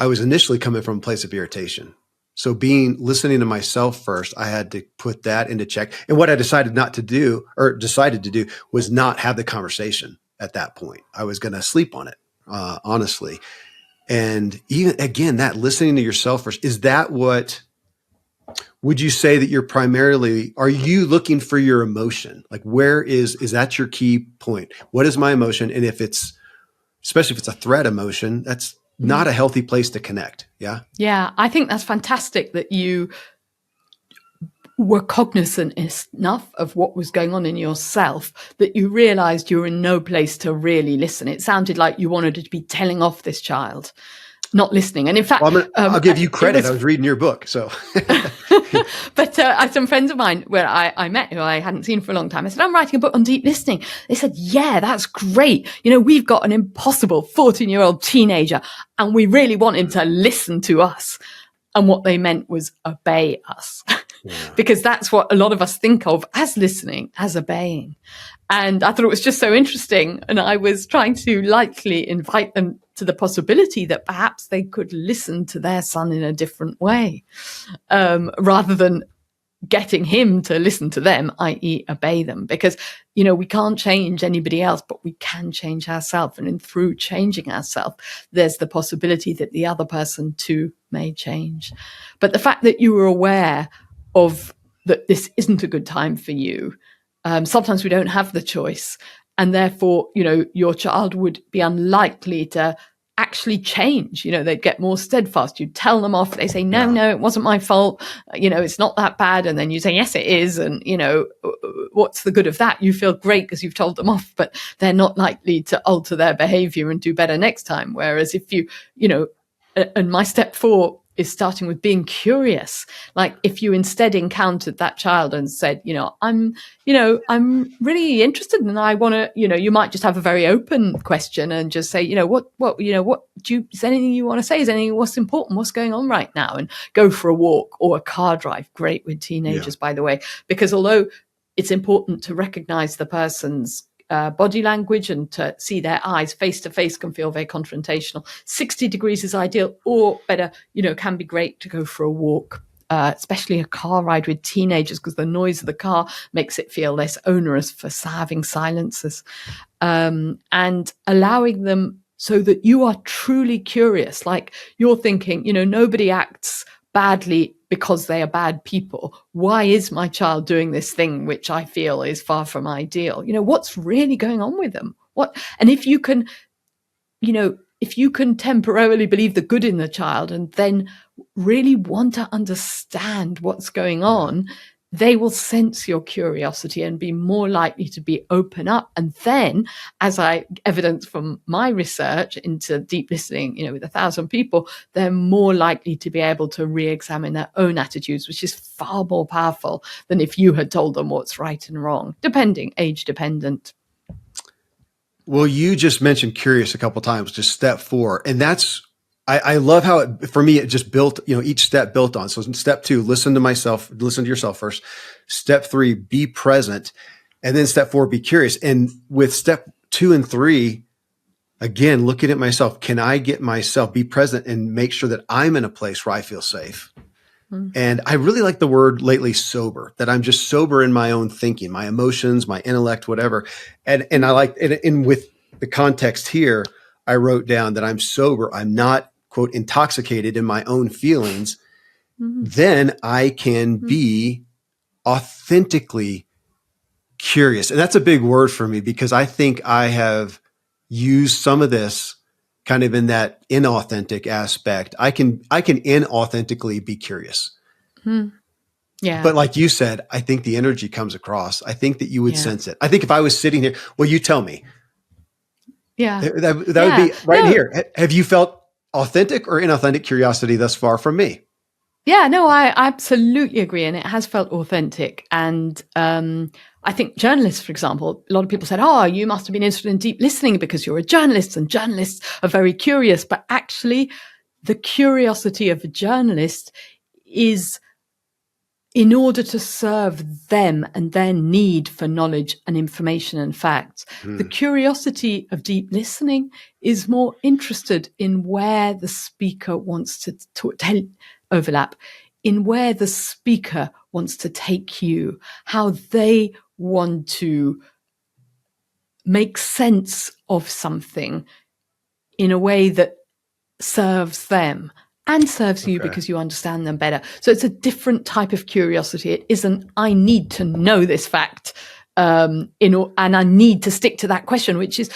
I was initially coming from a place of irritation. So listening to myself first, I had to put that into check. And what I decided to do was not have the conversation at that point. I was going to sleep on it, honestly. And even again, that listening to yourself first, would you say that are you looking for your emotion? Like, is that your key point? What is my emotion? And especially if it's a threat emotion, that's not a healthy place to connect. Yeah. Yeah. I think that's fantastic that you were cognizant enough of what was going on in yourself that you realized you were in no place to really listen. It sounded like you wanted to be telling off this child, not listening. And in fact, I'll give you credit. I was reading your book. So, but I have some friends of mine where I met who I hadn't seen for a long time. I said, I'm writing a book on deep listening. They said, yeah, that's great. We've got an impossible 14-year-old teenager and we really want him to listen to us. And what they meant was obey us, because that's what a lot of us think of as listening, as obeying. And I thought it was just so interesting. And I was trying to lightly invite them to the possibility that perhaps they could listen to their son in a different way, rather than getting him to listen to them, i.e. obey them. Because, we can't change anybody else, but we can change ourselves. And through changing ourselves, there's the possibility that the other person too may change. But the fact that you were aware of that this isn't a good time for you, sometimes we don't have the choice. And therefore, your child would be unlikely to actually change. They'd get more steadfast. You tell them off. They say, no, it wasn't my fault. It's not that bad. And then you say, yes, it is. And, what's the good of that? You feel great because you've told them off, but they're not likely to alter their behavior and do better next time. Whereas if and my step 4 is starting with being curious. Like if you instead encountered that child and said, I'm really interested and I want to, you might just have a very open question and just say, what do you, is there anything you want to say? Is there anything, what's important? What's going on right now? And go for a walk or a car drive. Great with teenagers, by the way, because although it's important to recognize the person's body language and to see their eyes face to face can feel very confrontational. 60 degrees is ideal, or better, can be great to go for a walk, especially a car ride with teenagers, because the noise of the car makes it feel less onerous for having silencers, and allowing them so that you are truly curious. Like you're thinking, nobody acts badly because they are bad people. Why is my child doing this thing which I feel is far from ideal? What's really going on with them? And if you can, if you can temporarily believe the good in the child and then really want to understand what's going on, they will sense your curiosity and be more likely to be open up. And then, as I evidence from my research into deep listening, with 1,000 people, they're more likely to be able to re-examine their own attitudes, which is far more powerful than if you had told them what's right and wrong, age dependent. Well, you just mentioned curious a couple of times, just step 4. And I love how for me, it just built, each step built on. So step 2, listen to yourself first. Step 3, be present. And then step 4, be curious. And with step 2 and 3, again, looking at myself, can I get myself, be present and make sure that I'm in a place where I feel safe? And I really like the word lately, sober, that I'm just sober in my own thinking, my emotions, my intellect, whatever. And I like, and with the context here, I wrote down that I'm sober. I'm not, quote, intoxicated in my own feelings. Then I can be authentically curious. And that's a big word for me because I think I have used some of this kind of in that inauthentic aspect. I can inauthentically be curious. Yeah. But like you said, I think the energy comes across. I think that you would sense it. I think if I was sitting here, well, you tell me. Yeah. That would be right here. Have you felt authentic or inauthentic curiosity thus far from me? Yeah, no, I absolutely agree. And it has felt authentic. And I think journalists, for example, a lot of people said, oh, you must have been interested in deep listening because you're a journalist and journalists are very curious. But actually, the curiosity of a journalist is in order to serve them and their need for knowledge and information and facts. The curiosity of deep listening is more interested in where the speaker wants to overlap, in where the speaker wants to take you, how they want to make sense of something in a way that serves them and serves you because you understand them better. So it's a different type of curiosity. It isn't, I need to know this fact, and I need to stick to that question, which is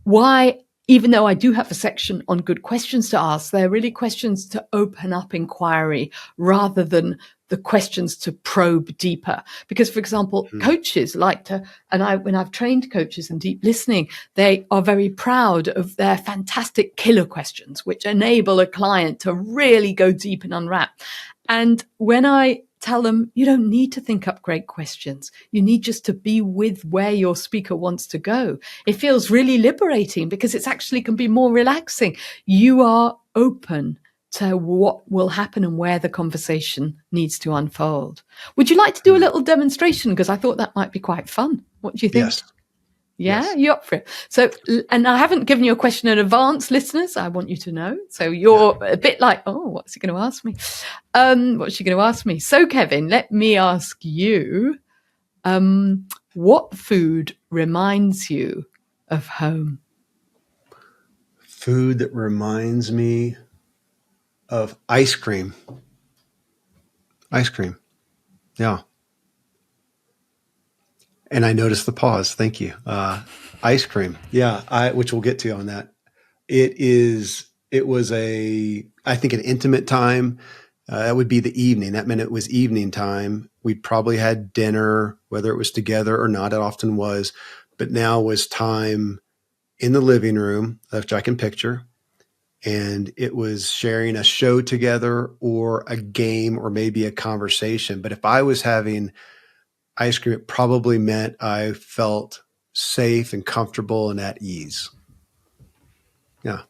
why, even though I do have a section on good questions to ask, they're really questions to open up inquiry rather than the questions to probe deeper. Because, for example, coaches like to, and when I've trained coaches in deep listening, they are very proud of their fantastic killer questions, which enable a client to really go deep and unwrap. And when I tell them, you don't need to think up great questions. You need just to be with where your speaker wants to go. It feels really liberating because it's actually can be more relaxing. You are open to what will happen and where the conversation needs to unfold. Would you like to do a little demonstration? Because I thought that might be quite fun. What do you think? Yes. Yeah, Yes. you're up for it. So, and I haven't given you a question in advance, listeners. I want you to know. So you're a bit like, oh, what's he going to ask me? What's she going to ask me? So, Kevin, let me ask you, what food reminds you of home? Food that reminds me of ice cream. Ice cream. Yeah. And I noticed the pause. Thank you. Ice cream. Yeah. Which we'll get to on that. It was I think an intimate time. That would be the evening. That meant it was evening time. We'd probably had dinner, whether it was together or not. It often was, but now was time in the living room, which I can picture. and it was sharing a show together or a game or maybe a conversation. But if I was having ice cream, it probably meant I felt safe and comfortable and at ease. Yeah.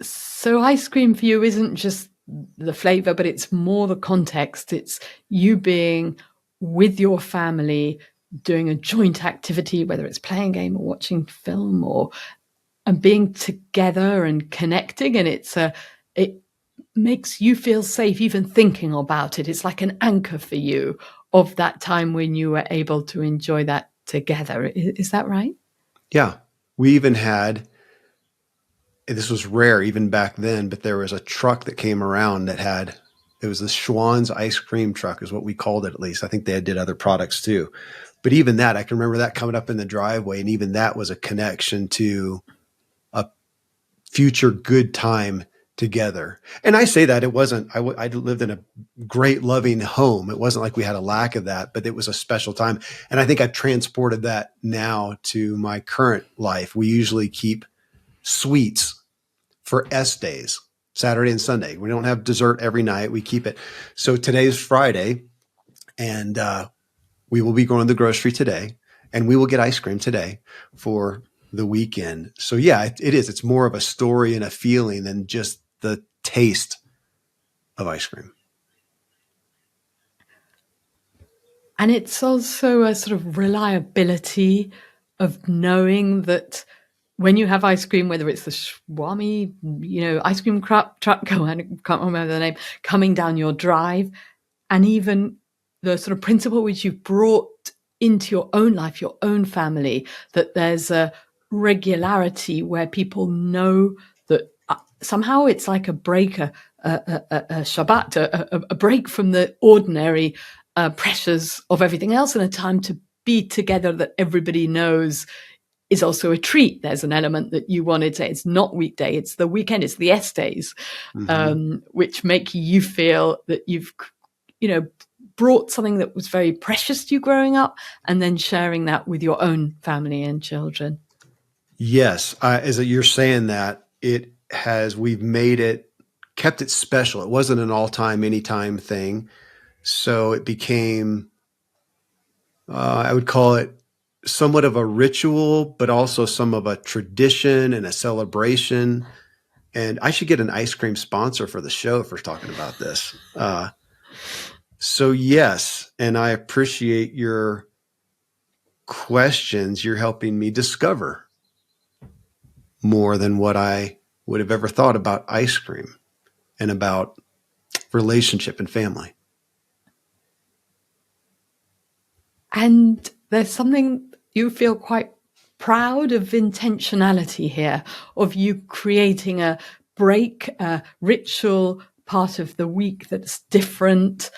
So ice cream for you isn't just the flavor, but it's more the context. It's you being with your family, doing a joint activity, whether it's playing a game or watching film, and being together and connecting. And it makes you feel safe even thinking about it. It's like an anchor for you of that time when you were able to enjoy that together. Is that right? Yeah. We even had, this was rare even back then, but there was a truck that came around that had, it was the Schwann's ice cream truck is what we called it, at least. I think they did other products too. But even that, I can remember that coming up in the driveway, and even that was a connection to a future good time together. And I say that it wasn't, I lived in a great loving home. It wasn't like we had a lack of that, but it was a special time. And I think I've transported that now to my current life. We usually keep sweets for S days, Saturday and Sunday. We don't have dessert every night. We keep it. So today's Friday, and we will be going to the grocery today, and we will get ice cream today for the weekend. So yeah, it is. It's more of a story and a feeling than just the taste of ice cream. And it's also a sort of reliability of knowing that when you have ice cream, whether it's the Swami, ice cream truck, I can't remember the name, coming down your drive, and even the sort of principle which you've brought into your own life, your own family, that there's a regularity where people know that somehow it's like a break, a Shabbat, a break from the ordinary pressures of everything else, and a time to be together that everybody knows is also a treat. There's an element that you wanted to say, it's not weekday, it's the weekend, it's the S days, which make you feel that you've, brought something that was very precious to you growing up, and then sharing that with your own family and children. Yes. As you're saying that, we've made it, kept it special. It wasn't an all time, anytime thing. So it became, I would call it somewhat of a ritual, but also some of a tradition and a celebration. And I should get an ice cream sponsor for the show if we're talking about this. So yes, and I appreciate your questions. You're helping me discover more than what I would have ever thought about ice cream and about relationship and family. And there's something you feel quite proud of, intentionality here, of you creating a break, a ritual part of the week that's different,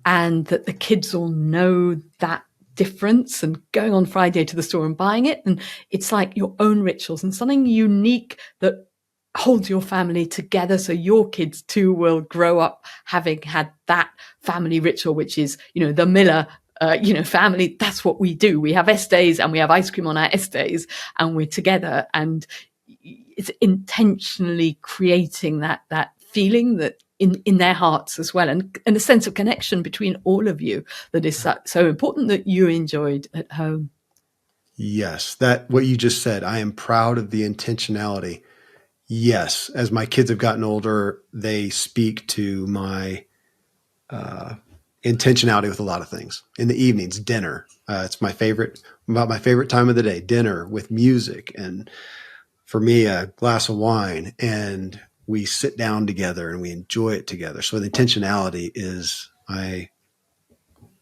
and that the kids all know that difference, and going on Friday to the store and buying it. And it's like your own rituals and something unique that holds your family together. So your kids too will grow up having had that family ritual, which is, the Miller family. That's what we do. We have S days and we have ice cream on our S days, and we're together. And it's intentionally creating that feeling that in their hearts as well, and a sense of connection between all of you that is so important that you enjoyed at home. Yes, that what you just said. I am proud of the intentionality. Yes, as my kids have gotten older, they speak to my intentionality with a lot of things. In the evenings, dinner. It's my favorite time of the day, dinner with music. And for me, a glass of wine, and we sit down together and we enjoy it together. So the intentionality is, I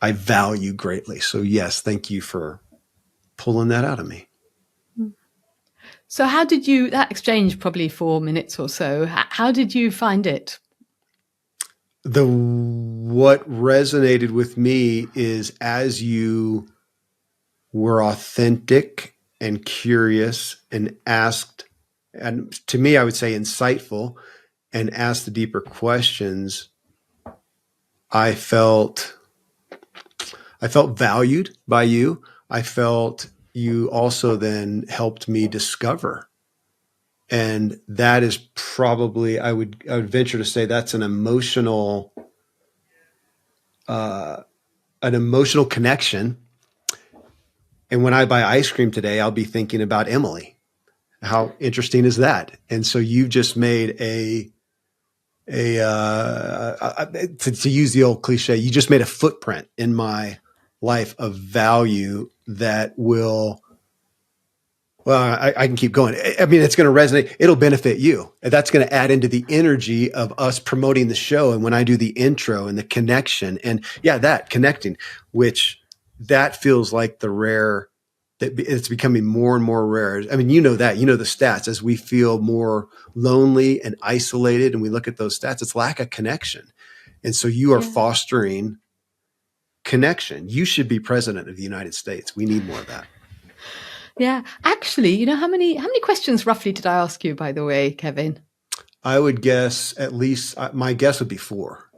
value greatly. So yes, thank you for pulling that out of me. So how did that exchange, probably 4 minutes or so, how did you find it? What resonated with me is, as you were authentic and curious and asked, and to me, I would say insightful, and asked the deeper questions, I felt valued by you. I felt you also then helped me discover And that is probably, I would venture to say that's an emotional connection. And when I buy ice cream today, I'll be thinking about Emily. How interesting is that? And so you've just made to use the old cliche, you just made a footprint in my life of value that will, well, I can keep going. I mean, it's going to resonate. It'll benefit you. That's going to add into the energy of us promoting the show. And when I do the intro and the connection and that connecting, which that feels like the rare, that it's becoming more and more rare. I mean, you know the stats as we feel more lonely and isolated and we look at those stats, it's lack of connection. And so you are fostering connection. You should be president of the United States. We need more of that. Yeah. Actually, how many questions roughly did I ask you, by the way, Kevin? I would guess at least, my guess would be 4.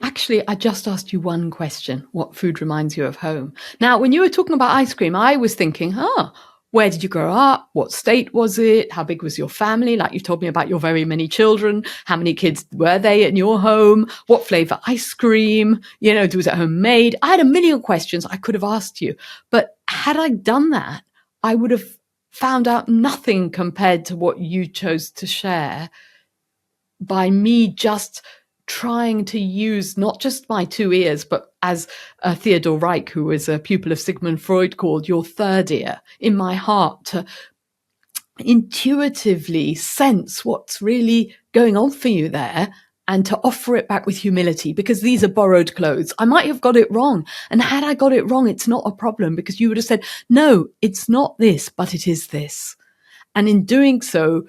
Actually, I just asked you one question. What food reminds you of home? Now, when you were talking about ice cream, I was thinking, where did you grow up? What state was it? How big was your family? Like you told me about your very many children. How many kids were they in your home? What flavor ice cream? Was it homemade? I had a million questions I could have asked you. But had I done that, I would have found out nothing compared to what you chose to share by me just trying to use not just my 2 ears, but as Theodore Reich, who was a pupil of Sigmund Freud, called your third ear, in my heart, to intuitively sense what's really going on for you there and to offer it back with humility, because these are borrowed clothes. I might have got it wrong. And had I got it wrong, it's not a problem, because you would have said, no, it's not this, but it is this. And in doing so,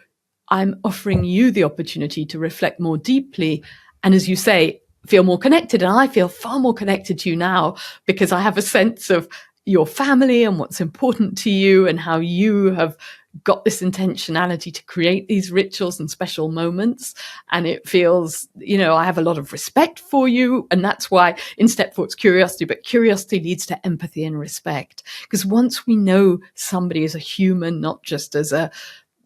I'm offering you the opportunity to reflect more deeply. And as you say, feel more connected. And I feel far more connected to you now because I have a sense of your family and what's important to you and how you have got this intentionality to create these rituals and special moments. And it feels, I have a lot of respect for you. And that's why in step 4, it's curiosity, but curiosity leads to empathy and respect. Because once we know somebody as a human, not just as a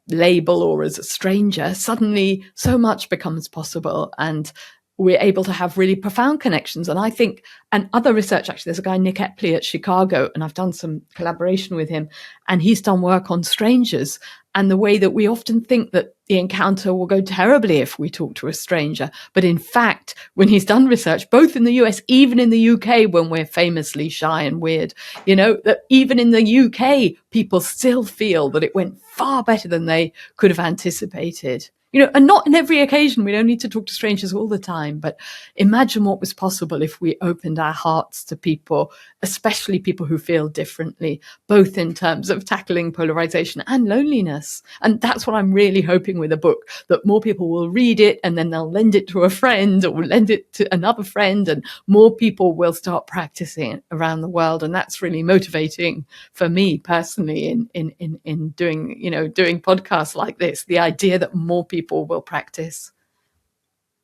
label or as a stranger, suddenly so much becomes possible. And we're able to have really profound connections. And I think, and other research, actually, there's a guy, Nick Epley at Chicago, and I've done some collaboration with him, and he's done work on strangers and the way that we often think that the encounter will go terribly if we talk to a stranger. But in fact, when he's done research, both in the US, even in the UK, when we're famously shy and weird, that even in the UK, people still feel that it went far better than they could have anticipated. And not in every occasion. We don't need to talk to strangers all the time, but imagine what was possible if we opened our hearts to people, especially people who feel differently, both in terms of tackling polarization and loneliness. And that's what I'm really hoping with the book, that more people will read it and then they'll lend it to a friend or lend it to another friend, and more people will start practicing it around the world. And that's really motivating for me personally in doing podcasts like this, the idea that more people will practice.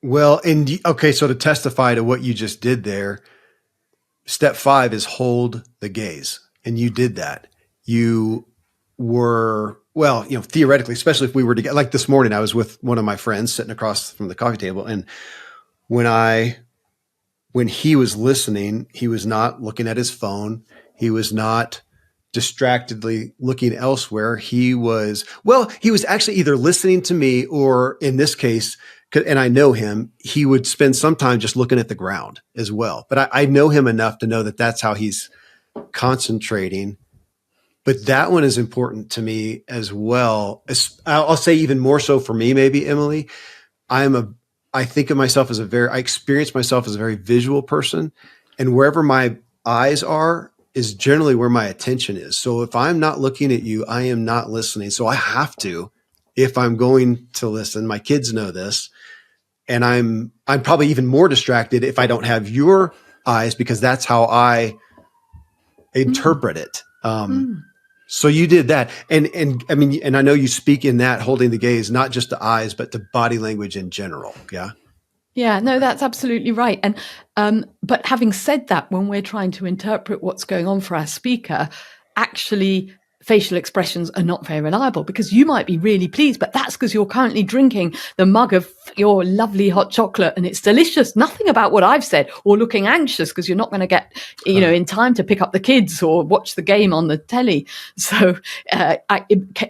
Well, and okay, so to testify to what you just did there, step 5 is hold the gaze. And you did that. You were, theoretically, especially if we were together, like this morning, I was with one of my friends sitting across from the coffee table. And when he was listening, he was not looking at his phone. He was not distractedly looking elsewhere. He was actually either listening to me, or in this case, and I know him, he would spend some time just looking at the ground as well. But I know him enough to know that that's how he's concentrating. But that one is important to me as well. I'll say even more so for me, maybe, Emily. I think of myself I experience myself as a very visual person, and wherever my eyes are is generally where my attention is. So if I'm not looking at you, I am not listening. So I have to, if I'm going to listen, my kids know this, and I'm probably even more distracted if I don't have your eyes, because that's how I interpret it. So you did that. And I mean, and I know you speak in that, holding the gaze, not just the eyes, but the body language in general. Yeah. Yeah, no, that's absolutely right. And but having said that, when we're trying to interpret what's going on for our speaker, actually facial expressions are not very reliable, because you might be really pleased, but that's because you're currently drinking the mug of your lovely hot chocolate and it's delicious. Nothing about what I've said, or looking anxious because you're not going to get, in time to pick up the kids or watch the game on the telly. So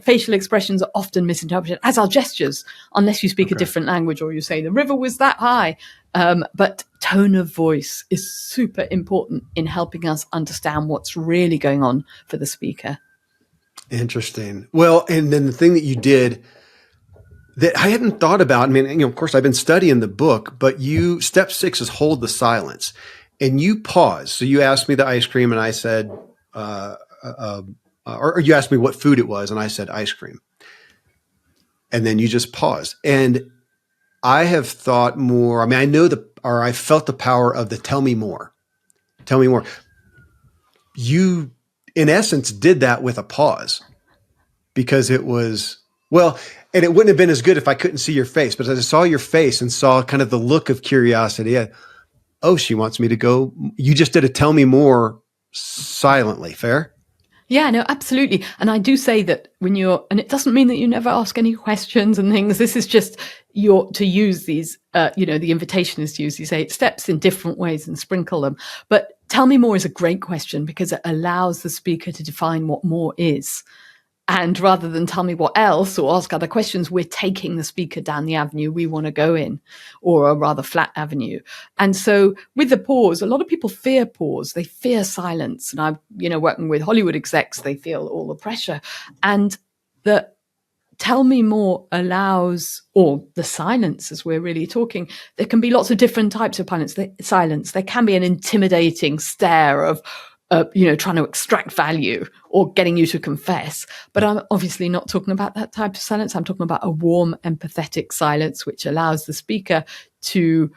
facial expressions are often misinterpreted, as are gestures, unless you speak a different language or you say the river was that high. But tone of voice is super important in helping us understand what's really going on for the speaker. Interesting. Well, and then the thing that you did that I hadn't thought about, I mean, of course I've been studying the book, but step 6 is hold the silence, and you pause. So you asked me the ice cream and I said, or you asked me what food it was and I said ice cream. And then you just paused. And I have thought more, I mean, I felt the power of the tell me more. Tell me more. You, in essence, did that with a pause, because it was, well, and it wouldn't have been as good if I couldn't see your face, but as I saw your face and saw kind of the look of curiosity, she wants me to go. You just did a tell me more silently. Fair? Yeah, no, absolutely. And I do say that and it doesn't mean that you never ask any questions and things. This is just to use these, the invitation is to use these 8 steps in different ways and sprinkle them. But tell me more is a great question, because it allows the speaker to define what more is. And rather than tell me what else or ask other questions, we're taking the speaker down the avenue we want to go in, or a rather flat avenue. And so with the pause, a lot of people fear pause. They fear silence. And I'm, working with Hollywood execs, they feel all the pressure. And the tell me more allows, or the silence, as we're really talking, there can be lots of different types of silence. There can be an intimidating stare of, trying to extract value or getting you to confess. But I'm obviously not talking about that type of silence. I'm talking about a warm, empathetic silence, which allows the speaker to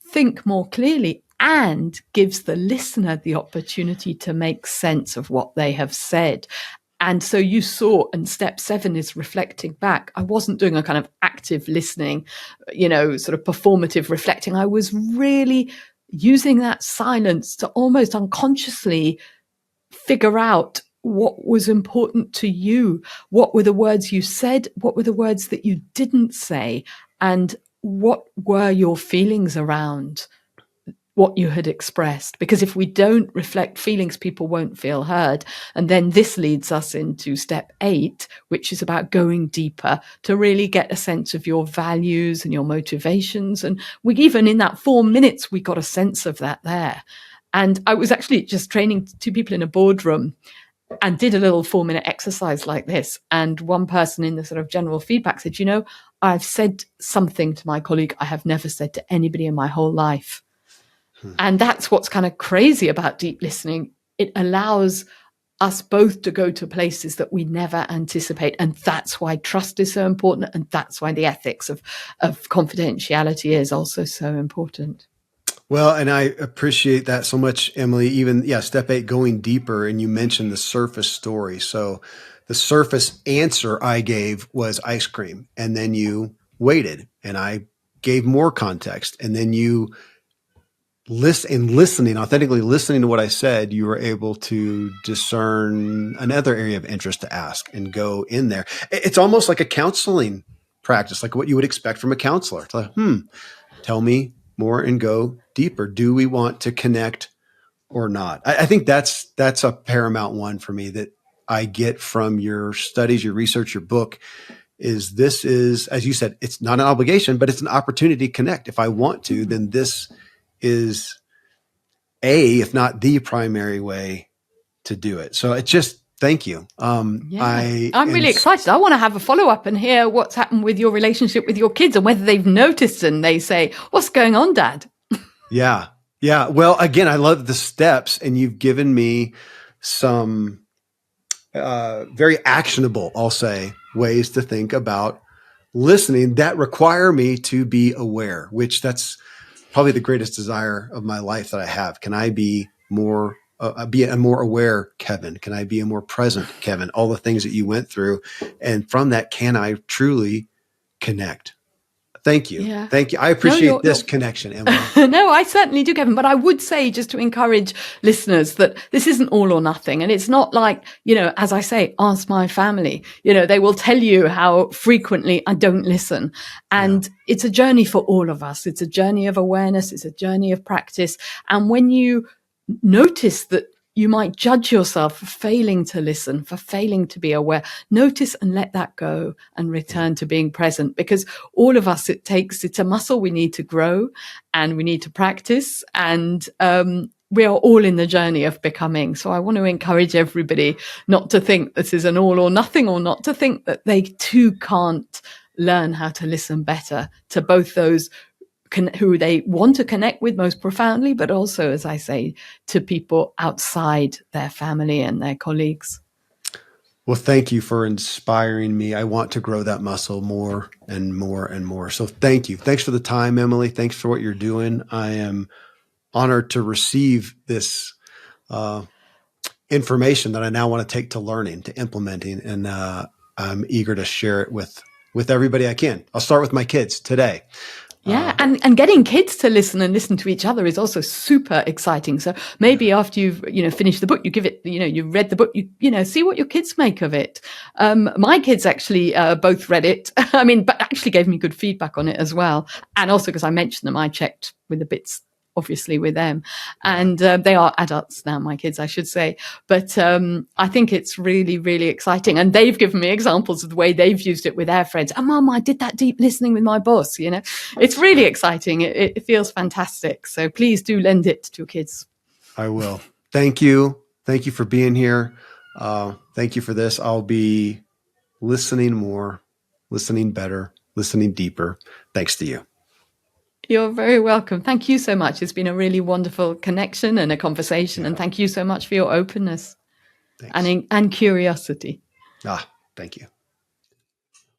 think more clearly and gives the listener the opportunity to make sense of what they have said. And so you saw, and step 7 is reflecting back. I wasn't doing a kind of active listening, sort of performative reflecting. I was really using that silence to almost unconsciously figure out what was important to you. What were the words you said? What were the words that you didn't say? And what were your feelings around what you had expressed? Because if we don't reflect feelings, people won't feel heard. And then this leads us into step 8, which is about going deeper to really get a sense of your values and your motivations. And even in that 4 minutes, we got a sense of that there. And I was actually just training 2 people in a boardroom and did a little 4-minute exercise like this. And one person in the sort of general feedback said, I've said something to my colleague I have never said to anybody in my whole life. And that's what's kind of crazy about deep listening. It allows us both to go to places that we never anticipate. And that's why trust is so important. And that's why the ethics of confidentiality is also so important. Well, and I appreciate that so much, Emily. Even, step 8, going deeper. And you mentioned the surface story. So the surface answer I gave was ice cream. And then you waited and I gave more context. And then you authentically listening to what I said, you were able to discern another area of interest to ask and go in there. It's almost like a counseling practice, like what you would expect from a counselor. It's like, tell me more and go deeper. Do we want to connect or not? I think that's a paramount one for me that I get from your studies, your research, your book. This is, as you said, it's not an obligation, but it's an opportunity to connect. If I want to, then this is if not the primary way to do it. So it's just, thank you. I'm really excited. I want to have a follow-up and hear what's happened with your relationship with your kids and whether they've noticed and they say, what's going on, Dad? Yeah. Well, again, I love the steps, and you've given me some very actionable, I'll say, ways to think about listening that require me to be aware, which that's probably the greatest desire of my life that I have. Can I be more, be a more aware Kevin? Can I be a more present Kevin? All the things that you went through. And from that, can I truly connect? Thank you. Yeah. Thank you. I appreciate this connection, Emily. No, I certainly do, Kevin. But I would say, just to encourage listeners, that this isn't all or nothing. And it's not like, as I say, ask my family. They will tell you how frequently I don't listen. And it's a journey for all of us. It's a journey of awareness. It's a journey of practice. And when you notice that you might judge yourself for failing to listen, for failing to be aware, notice and let that go and return to being present, because all of us, it's a muscle we need to grow and we need to practice. And, we are all in the journey of becoming. So I want to encourage everybody not to think this is an all or nothing, or not to think that they too can't learn how to listen better to both those who they want to connect with most profoundly, but also, as I say, to people outside their family and their colleagues. Well, thank you for inspiring me. I want to grow that muscle more and more and more. So thank you. Thanks for the time, Emily. Thanks for what you're doing. I am honored to receive this information that I now want to take to learning, to implementing, and I'm eager to share it with everybody I can. I'll start with my kids today. Yeah. And getting kids to listen to each other is also super exciting. So maybe after you've, finished the book, you give it, you've read the book, see what your kids make of it. My kids actually both read it. But actually gave me good feedback on it as well. And also because I mentioned them, I checked with the bits, obviously, with them. And they are adults now, my kids, I should say. But I think it's really, really exciting. And they've given me examples of the way they've used it with their friends. Oh, Mom, I did that deep listening with my boss. It's really exciting. It feels fantastic. So please do lend it to your kids. I will. Thank you. Thank you for being here. Thank you for this. I'll be listening more, listening better, listening deeper. Thanks to you. You're very welcome. Thank you so much. It's been a really wonderful connection and a conversation. And thank you so much for your openness and curiosity. Thank you.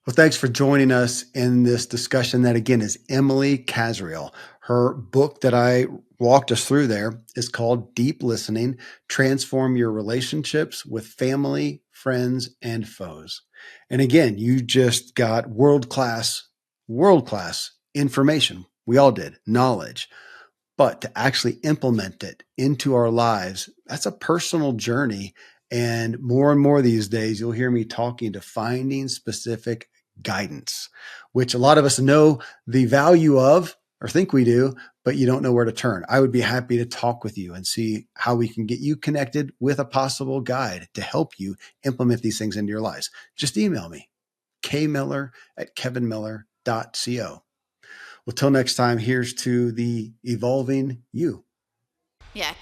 Well, thanks for joining us in this discussion. That, again, is Emily Kasriel. Her book that I walked us through there is called Deep Listening: Transform Your Relationships with Family, Friends, and Foes. And again, you just got world-class information. We all did, knowledge. But to actually implement it into our lives, that's a personal journey. And more these days, you'll hear me talking to finding specific guidance, which a lot of us know the value of, or think we do, but you don't know where to turn. I would be happy to talk with you and see how we can get you connected with a possible guide to help you implement these things into your lives. Just email me, kmiller@kevinmiller.co. Well, till next time, here's to the evolving you. Yeah.